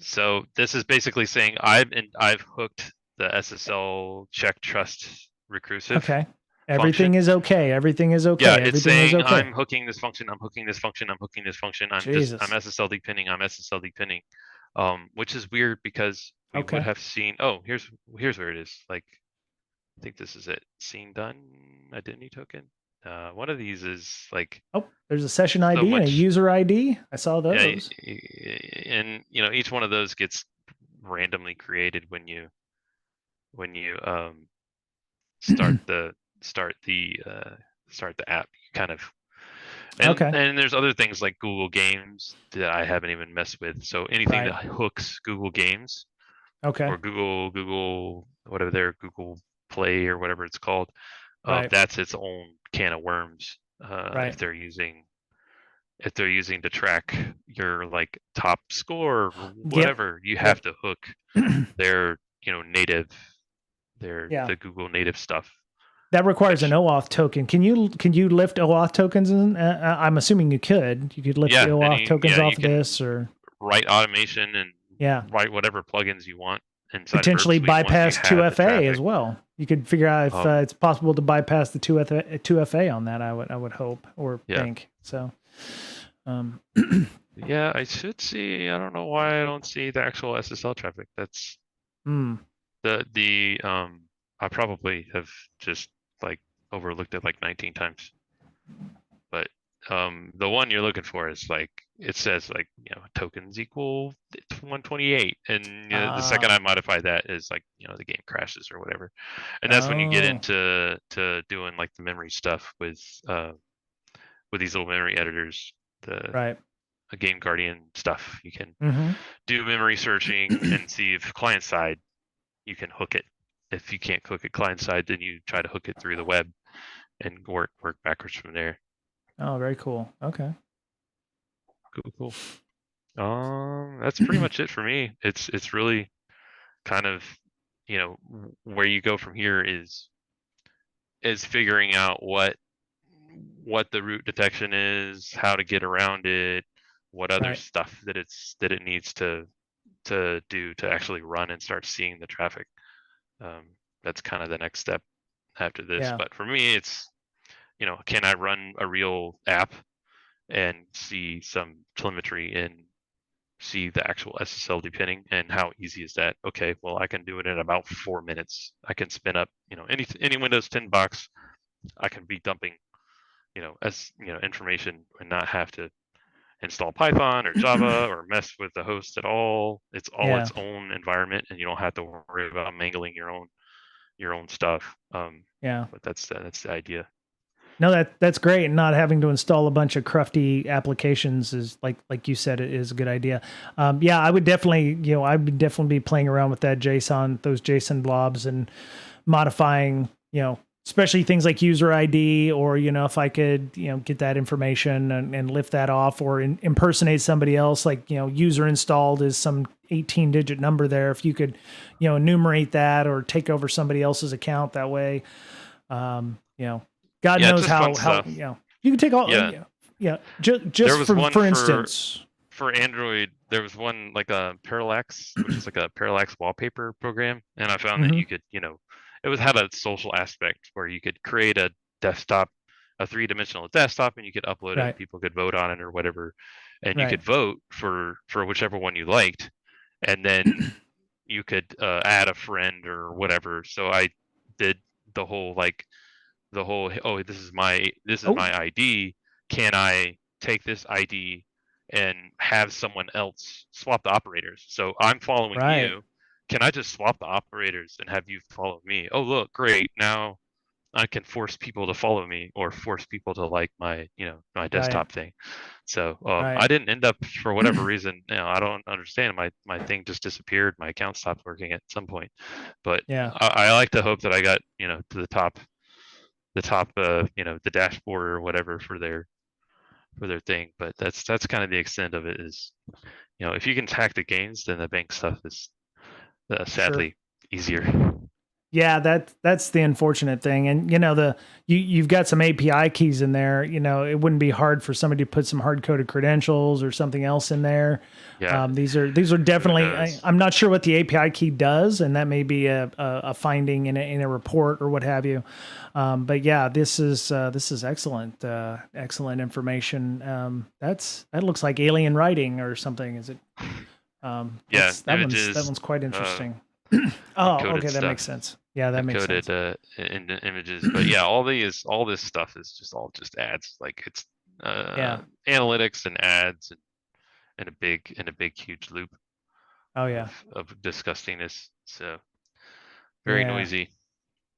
So this is basically saying I've hooked the SSL check trust recursive. Okay. Everything is okay. Everything is okay. Yeah, everything it's saying is okay. I'm hooking this function. I'm hooking this function. I'm hooking this function. I'm SSL depending. I'm SSL depending. Which is weird because we would have seen. Oh, here's where it is. Like, I think this is it. Scene done. Identity token. One of these is like. Oh, there's a session ID and a user ID. I saw those. Yeah, and each one of those gets randomly created when you start the app. You kind of. And there's other things like Google Games that I haven't even messed with. So anything that hooks Google Games, or Google whatever their Google Play or whatever it's called, that's its own can of worms. If they're using to track your like top score or whatever, you have to hook their native, the Google native stuff. That requires an OAuth token. Can you lift OAuth tokens? I'm assuming you could. You could lift the OAuth tokens off of this, or write automation and write whatever plugins you want inside. Potentially bypass 2FA as well. You could figure out if it's possible to bypass the 2FA on that. I would hope or think so. Yeah, I should see. I don't know why I don't see the actual SSL traffic. That's I probably have just like overlooked it like 19 times. But the one you're looking for is like, it says like tokens equal 128, and the second I modify that is like the game crashes or whatever, and that's when you get into doing like the memory stuff with these little memory editors, the Game Guardian stuff. You can do memory searching and see if client side you can hook it. If you can't hook it client side, then you try to hook it through the web and work backwards from there. Oh, very cool. Okay. Cool. That's pretty much it for me. It's really kind of, where you go from here is figuring out what the root detection is, how to get around it, what other stuff that it needs to do to actually run and start seeing the traffic. That's kind of the next step after this. But for me, it's, can I run a real app and see some telemetry and see the actual SSL depending, and how easy is that? Okay, well, I can do it in about 4 minutes. I can spin up, any Windows 10 box. I can be dumping, information and not have to install Python or Java or mess with the host at all. It's all its own environment, and you don't have to worry about mangling your own stuff. But that's the idea. No, that's great. And not having to install a bunch of crufty applications is like you said, it is a good idea. I would definitely, I would definitely be playing around with that JSON, those JSON blobs, and modifying, especially things like user ID, or if I could get that information and lift that off, or impersonate somebody else, like user installed is some 18-digit number there. If you could enumerate that or take over somebody else's account that way, God Yeah, it's knows just fun how stuff. you can take all Yeah, there just was one for instance. for Android. There was one like a Parallax, which is like a parallax wallpaper program, and I found that Hmm. you could, it was had a social aspect where you could create a desktop, a three-dimensional desktop, and you could upload it, and Right. people could vote on it or whatever, and you Right. could vote for whichever one you liked, and then you could add a friend or whatever. So I did the whole like oh, this is Oh, my ID. Can I take this ID and have someone else swap the operators? So I'm following right. you. Can I just swap the operators and have you follow me? Oh, look, great. Now I can force people to follow me or force people to like my, my Right. desktop thing. So Right. I didn't end up, for whatever reason, I don't understand. My thing just disappeared. My account stopped working at some point. But Yeah. I like to hope that I got, to the top, the dashboard or whatever for their thing. But that's kind of the extent of it. Is if you can hack the games, then the bank stuff is Sure. sadly easier. Yeah, that's the unfortunate thing. And you've got some API keys in there. It wouldn't be hard for somebody to put some hard coded credentials or something else in there. Yeah, These are who definitely. knows? I'm not sure what the API key does, and that may be a finding in a report or what have you. But yeah, this is excellent, excellent information. That looks like alien writing or something. Is it? Yeah, That images, one's quite uh, interesting. Oh, encoded okay, that makes stuff, sense. Yeah, that makes encoded sense. in the images. But yeah, all this stuff is just all just ads. Like it's Yeah. analytics and ads and a big huge loop Oh yeah. of disgustingness. So very Yeah. noisy.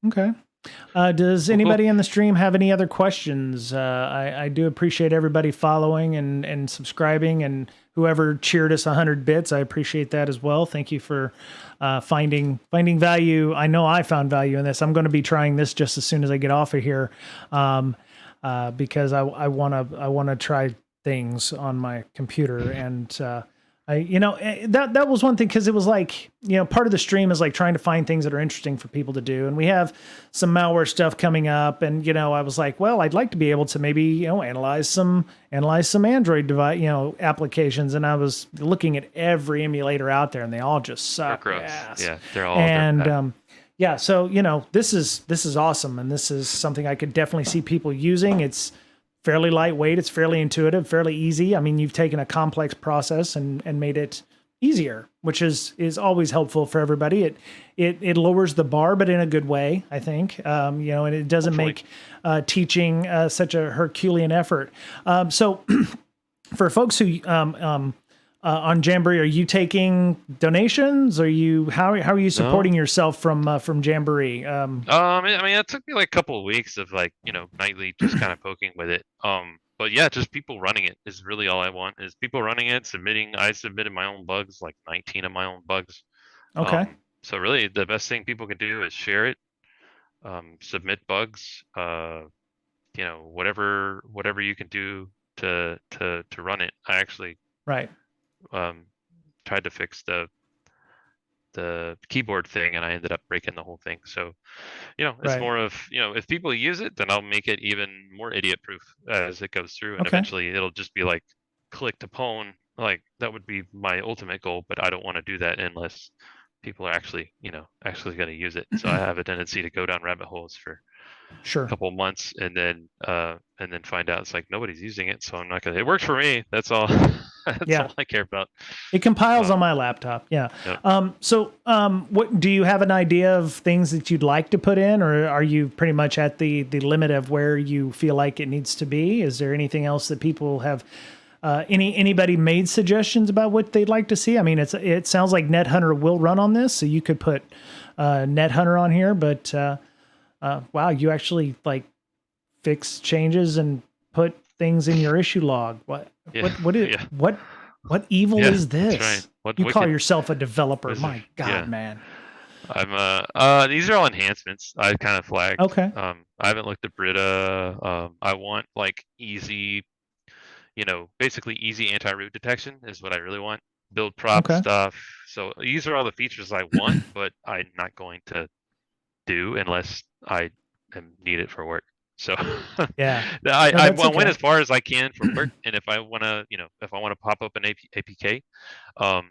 Okay. Does Well, cool. anybody in the stream have any other questions? I do appreciate everybody following and subscribing, and whoever cheered us 100 bits. I appreciate that as well. Thank you for finding value. I know I found value in this. I'm going to be trying this just as soon as I get off of here, because I want to try things on my computer. And that was one thing, because it was like, part of the stream is like trying to find things that are interesting for people to do, and we have some malware stuff coming up, and I was like, well, I'd like to be able to maybe analyze some Android device applications, and I was looking at every emulator out there, and they all just They're suck gross. ass. Yeah, they're And bad. yeah, so this is awesome, and this is something I could definitely see people using. It's fairly lightweight, it's fairly intuitive, fairly easy. I mean, you've taken a complex process and made it easier, which is always helpful for everybody. It lowers the bar, but in a good way, I think. And it doesn't Hopefully. make teaching such a Herculean effort. So for folks who on Jamboree, are you taking donations? How are you No. supporting yourself from Jamboree? I mean, it took me like a couple of weeks of like, nightly just kind of poking with it. But yeah, just people running it is really all I want, is people running it, submitting. I submitted my own bugs, like 19 of my own bugs. Okay, So really the best thing people can do is share it, submit bugs, whatever you can do to run it. I actually right, um tried to fix the keyboard thing, and I ended up breaking the whole thing. So it's right. more of, if people use it, then I'll make it even more idiot proof as it goes through, and Okay. eventually it'll just be like click to pwn. Like that would be my ultimate goal, but I don't want to do that unless people are actually, actually going to use it. So I have a tendency to go down rabbit holes for a Sure. couple months and then find out it's like nobody's using it, so I'm not gonna. It works for me. That's all. That's Yeah. all I care about. It compiles on Um, my laptop. Yeah. yeah. What do you have an idea of things that you'd like to put in, or are you pretty much at the limit of where you feel like it needs to be? Is there anything else that people have? Anybody made suggestions about what they'd like to see? I mean, it sounds like NetHunter will run on this, so you could put NetHunter on here. But wow, you actually like fix changes and put things in your issue log. Yeah. Yeah. What evil Yeah. is That's right. this? What You call wicked yourself a developer. wizard? My God, Yeah. man. These are all enhancements I've kind of flagged. Okay. I haven't looked at Brita. I want like easy, basically easy anti-root detection is what I really want. Build prop Okay. stuff. So these are all the features I want, but I'm not going to do unless I need it for work. So Yeah. I, No, I that's went okay. as far as I can for work, and if I want to, if I want to pop up an APK, um,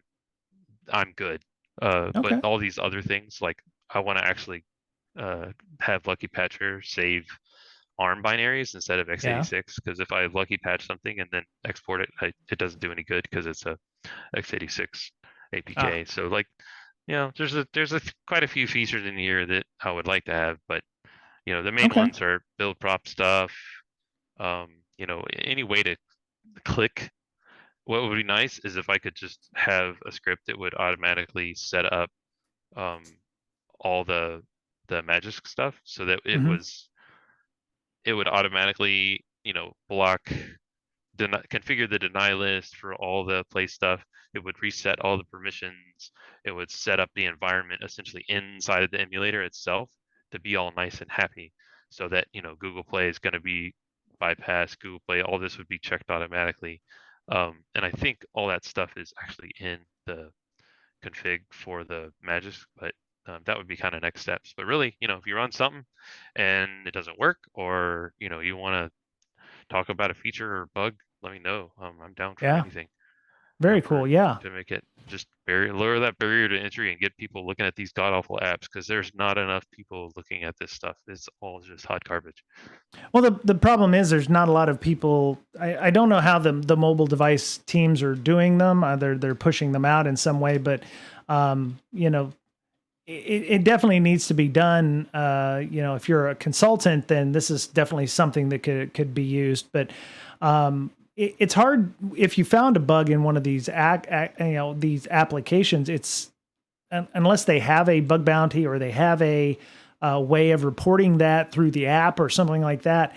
I'm good. But Okay. all these other things, like I want to actually have Lucky Patcher save ARM binaries instead of Yeah. x86, because if I Lucky Patch something and then export it, it doesn't do any good because it's a x86 Ah. APK. So like, there's quite a few features in here that I would like to have, but the main Okay. ones are build prop stuff. Any way to click. What would be nice is if I could just have a script that would automatically set up um, all the magic stuff, so that Hmm. it would automatically block configure the deny list for all the play stuff. It would reset all the permissions. It would set up the environment essentially inside of the emulator itself to be all nice and happy, so that Google Play is going to be bypassed. Google Play, all this would be checked automatically. And I think all that stuff is actually in the config for the Magis, but that would be kind of next steps. But really, if you run something and it doesn't work, or you want to talk about a feature or bug, let me know. I'm down for Yeah. anything. Very Down cool. for Yeah. to make it just lower that barrier to entry and get people looking at these god awful apps, because there's not enough people looking at this stuff. It's all just hot garbage. Well, the problem is there's not a lot of people. I don't know how the mobile device teams are doing them. They're pushing them out in some way, but you know, it definitely needs to be done. If you're a consultant, then this is definitely something that could be used. But it's hard if you found a bug in one of these these applications. It's unless they have a bug bounty or they have a way of reporting that through the app or something like that.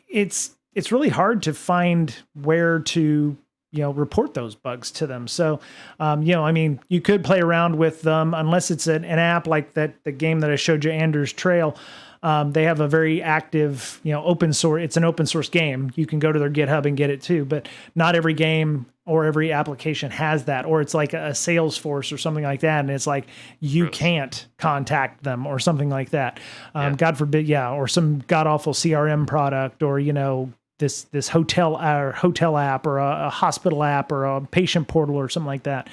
It's really hard to find where to report those bugs to them. So I mean, you could play around with them unless it's an app like the game that I showed you, Anders Trail. They have a very active, open source. It's an open source game. You can go to their GitHub and get it too, but not every game or every application has that, or it's like a Salesforce or something like that. And it's like, you Gross. can't contact them or something like that. Yeah. God forbid. Yeah. Or some god awful CRM product, or, this hotel app, or a hospital app, or a patient portal or something like that.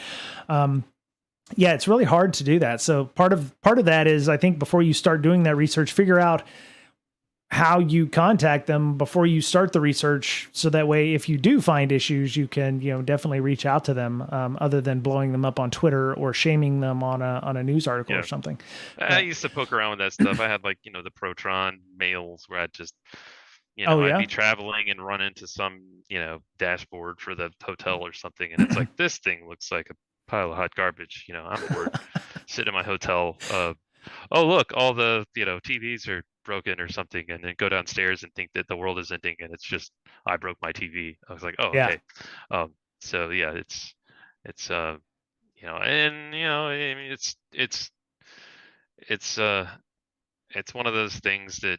Yeah, it's really hard to do that. So part of that is, I think, before you start doing that research, figure out how you contact them before you start the research, so that way if you do find issues, you can definitely reach out to them, other than blowing them up on Twitter or shaming them on a news article or Yeah. something. I But used to poke around with that stuff. I had like, the Protron mails where I'd just, oh I'd yeah. be traveling and run into some, dashboard for the hotel or something. And it's like, this thing looks like a pile of hot garbage. I'm bored, sit in my hotel. Oh, look, all the, TVs are broken or something. And then go downstairs and think that the world is ending. And it's just, I broke my TV. I was like, oh, Yeah. okay. So yeah, it's, and, I mean, it's, uh, it's one of those things that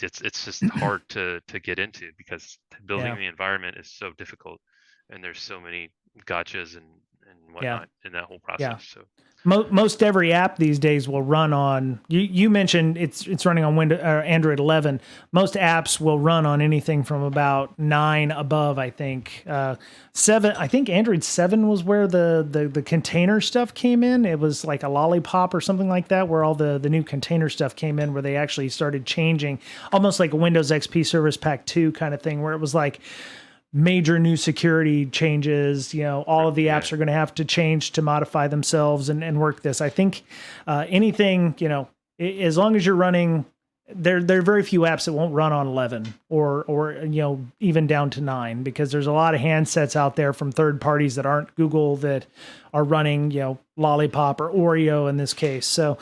it's just hard to get into, because building Yeah. the environment is so difficult, and there's so many gotchas and Yeah. whatnot in that whole Yeah. process. So Most every app these days will run on. You mentioned it's running on Windows or Android 11. Most apps will run on anything from about 9 above. I think 7. I think Android 7 was where the container stuff came in. It was like a lollipop or something like that, where all the new container stuff came in, where they actually started changing, almost like a Windows XP Service Pack 2 kind of thing, where it was like major new security changes. All of the yeah, apps are going to have to change to modify themselves and work this. I think anything, as long as you're running, there are very few apps that won't run on 11, or even down to 9, because there's a lot of handsets out there from third parties that aren't Google that are running Lollipop or Oreo in this case. So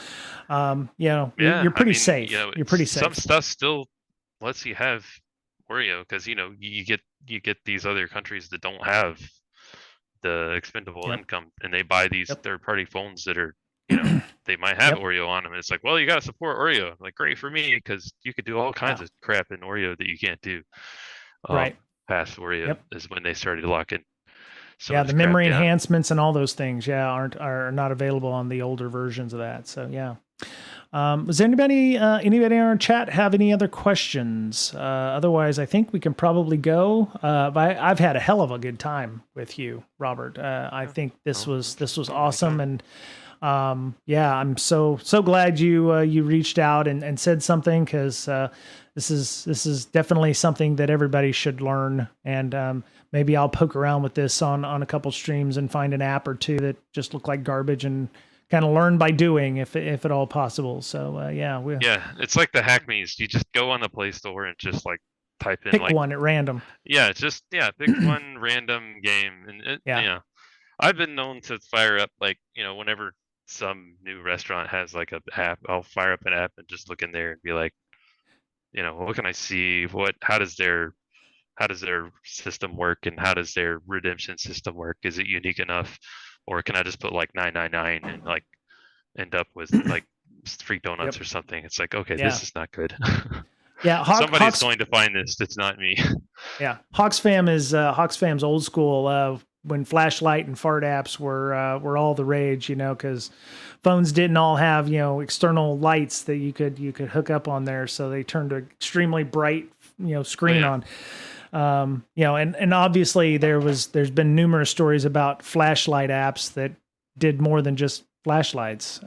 you're yeah. I pretty mean, safe. You're pretty some safe. stuff still lets you have Oreo, because you get these other countries that don't have the expendable Yep. income, and they buy these Yep. third party phones that are they might have Yep. Oreo on them. It's like, well, you got to support Oreo. I'm like, great for me because you could do all kinds Yeah. of crap in Oreo that you can't do. Right. Past Oreo Yep. is when they started locking some Yeah, of the this crap memory down. enhancements and all those things, yeah, are not available on the older versions of that. So yeah. Does anybody in our chat have any other questions? Otherwise, I think we can probably go. I've had a hell of a good time with you, Robert. I Yeah. think this Well, was awesome, anytime. and yeah, I'm so glad you reached out and said something, because this is definitely something that everybody should learn, and maybe I'll poke around with this on a couple streams and find an app or two that just look like garbage and kind of learn by doing, if at all possible. So yeah, we Yeah, it's like the hack me's. You just go on the Play Store and just like type in pick like, one at random. yeah, just pick one random game, and Yeah. I've been known to fire up like whenever some new restaurant has like a app, I'll fire up an app and just look in there and be like, what can I see? How does their system work, and how does their redemption system work? Is it unique enough, or can I just put like 999 and like end up with like free donuts Yep. or something? It's like, okay, Yeah. this is not good. Yeah. Somebody's going to find this. It's not me. Yeah, Hawksfam's old school. When flashlight and fart apps were all the rage, because phones didn't all have external lights that you could hook up on there, so they turned an extremely bright screen yeah. on. And obviously there's been numerous stories about flashlight apps that did more than just flashlights,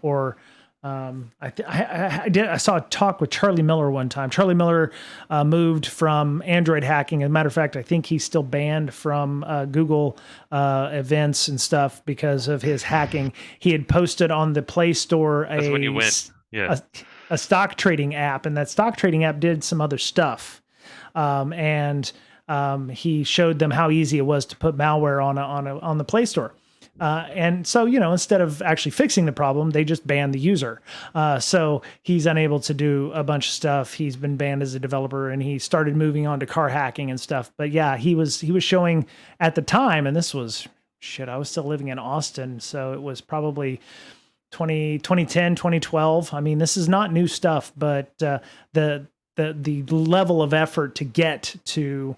or I saw a talk with Charlie Miller one time. Charlie Miller moved from Android hacking. As a matter of fact, I think he's still banned from Google events and stuff because of his hacking. He had posted on the Play Store That's when you win. Yeah. a stock trading app, and that stock trading app did some other stuff. And he showed them how easy it was to put malware on the Play Store. And so, instead of actually fixing the problem, they just banned the user. So he's unable to do a bunch of stuff. He's been banned as a developer, and he started moving on to car hacking and stuff. But yeah, he was showing at the time, and this was I was still living in Austin. So it was probably 2010, 2012. I mean, this is not new stuff, but the level of effort to get to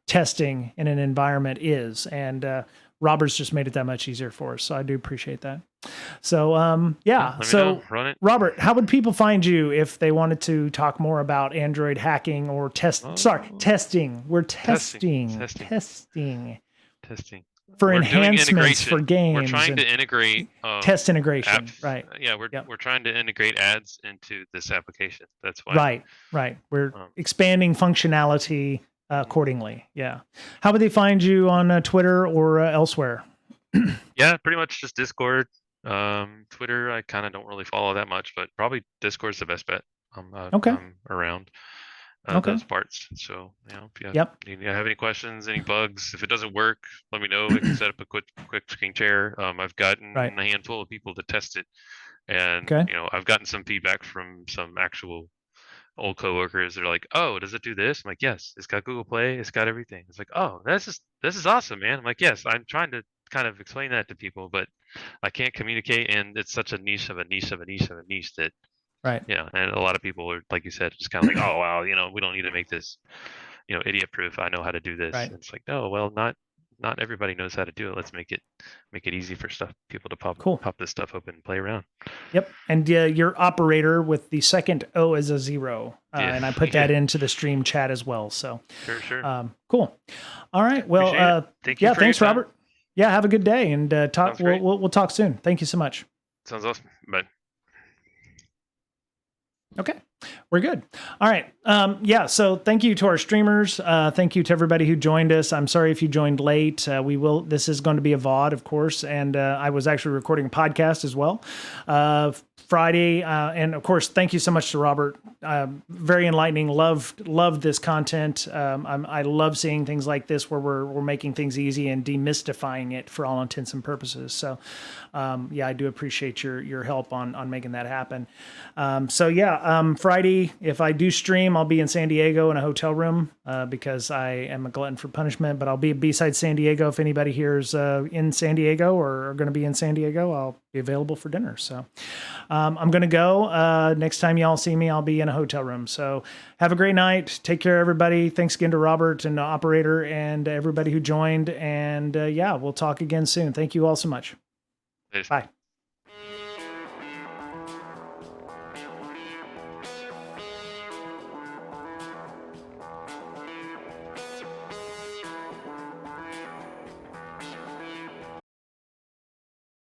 testing in an environment is, and Robert's just made it that much easier for us. So I do appreciate that. So yeah. Let me So know. Run it. Robert, how would people find you if they wanted to talk more about Android hacking or testing? We're testing for We're doing enhancements integration. for games. We're trying to integrate test integration, apps. right? Yeah, we're trying to integrate ads into this application. That's why. Right. We're expanding functionality accordingly. Yeah. How would they find you on Twitter or elsewhere? Yeah, pretty much just Discord. Twitter, I kind of don't really follow that much, but probably Discord's the best bet. Okay. I'm around Okay. those parts. So, if you have any questions, any bugs, if it doesn't work, let me know. We can set up a quick screen share. I've gotten Right. a handful of people to test it, and Okay. I've gotten some feedback from some actual old coworkers. They're like, "Oh, does it do this?" I'm like, "Yes, it's got Google Play. It's got everything." It's like, "Oh, this is awesome, man." I'm like, "Yes, I'm trying to kind of explain that to people, but I can't communicate, and it's such a niche of a niche of a niche of a niche that Right. and a lot of people are, like you said, just kind of like, oh wow, we don't need to make this idiot proof. I know how to do this. Right. And it's like, no, well, not everybody knows how to do it. Let's make it easy for people to pop this stuff open and play around. Yep. And your operator with the second O as a 0. And I put that into the stream chat as well. So sure. Cool. All right. Well, thank you. Thanks, Robert. Yeah. Have a good day, and talk. We'll talk soon. Thank you so much. Sounds awesome. Bye. Okay, we're good. All right. Yeah. So thank you to our streamers. Thank you to everybody who joined us. I'm sorry if you joined late. This is going to be a VOD, of course. And I was actually recording a podcast as well. Friday. And of course, thank you so much to Robert. Very enlightening. Loved this content. I love seeing things like this where we're making things easy and demystifying it for all intents and purposes. So, yeah, I do appreciate your help on making that happen. Friday Friday, if I do stream, I'll be in San Diego in a hotel room because I am a glutton for punishment. But I'll be beside San Diego. If anybody here is in San Diego or are going to be in San Diego, I'll be available for dinner. So I'm going to go. Next time y'all see me, I'll be in a hotel room. So have a great night. Take care, everybody. Thanks again to Robert and the operator and everybody who joined. And yeah, we'll talk again soon. Thank you all so much. Peace. Bye.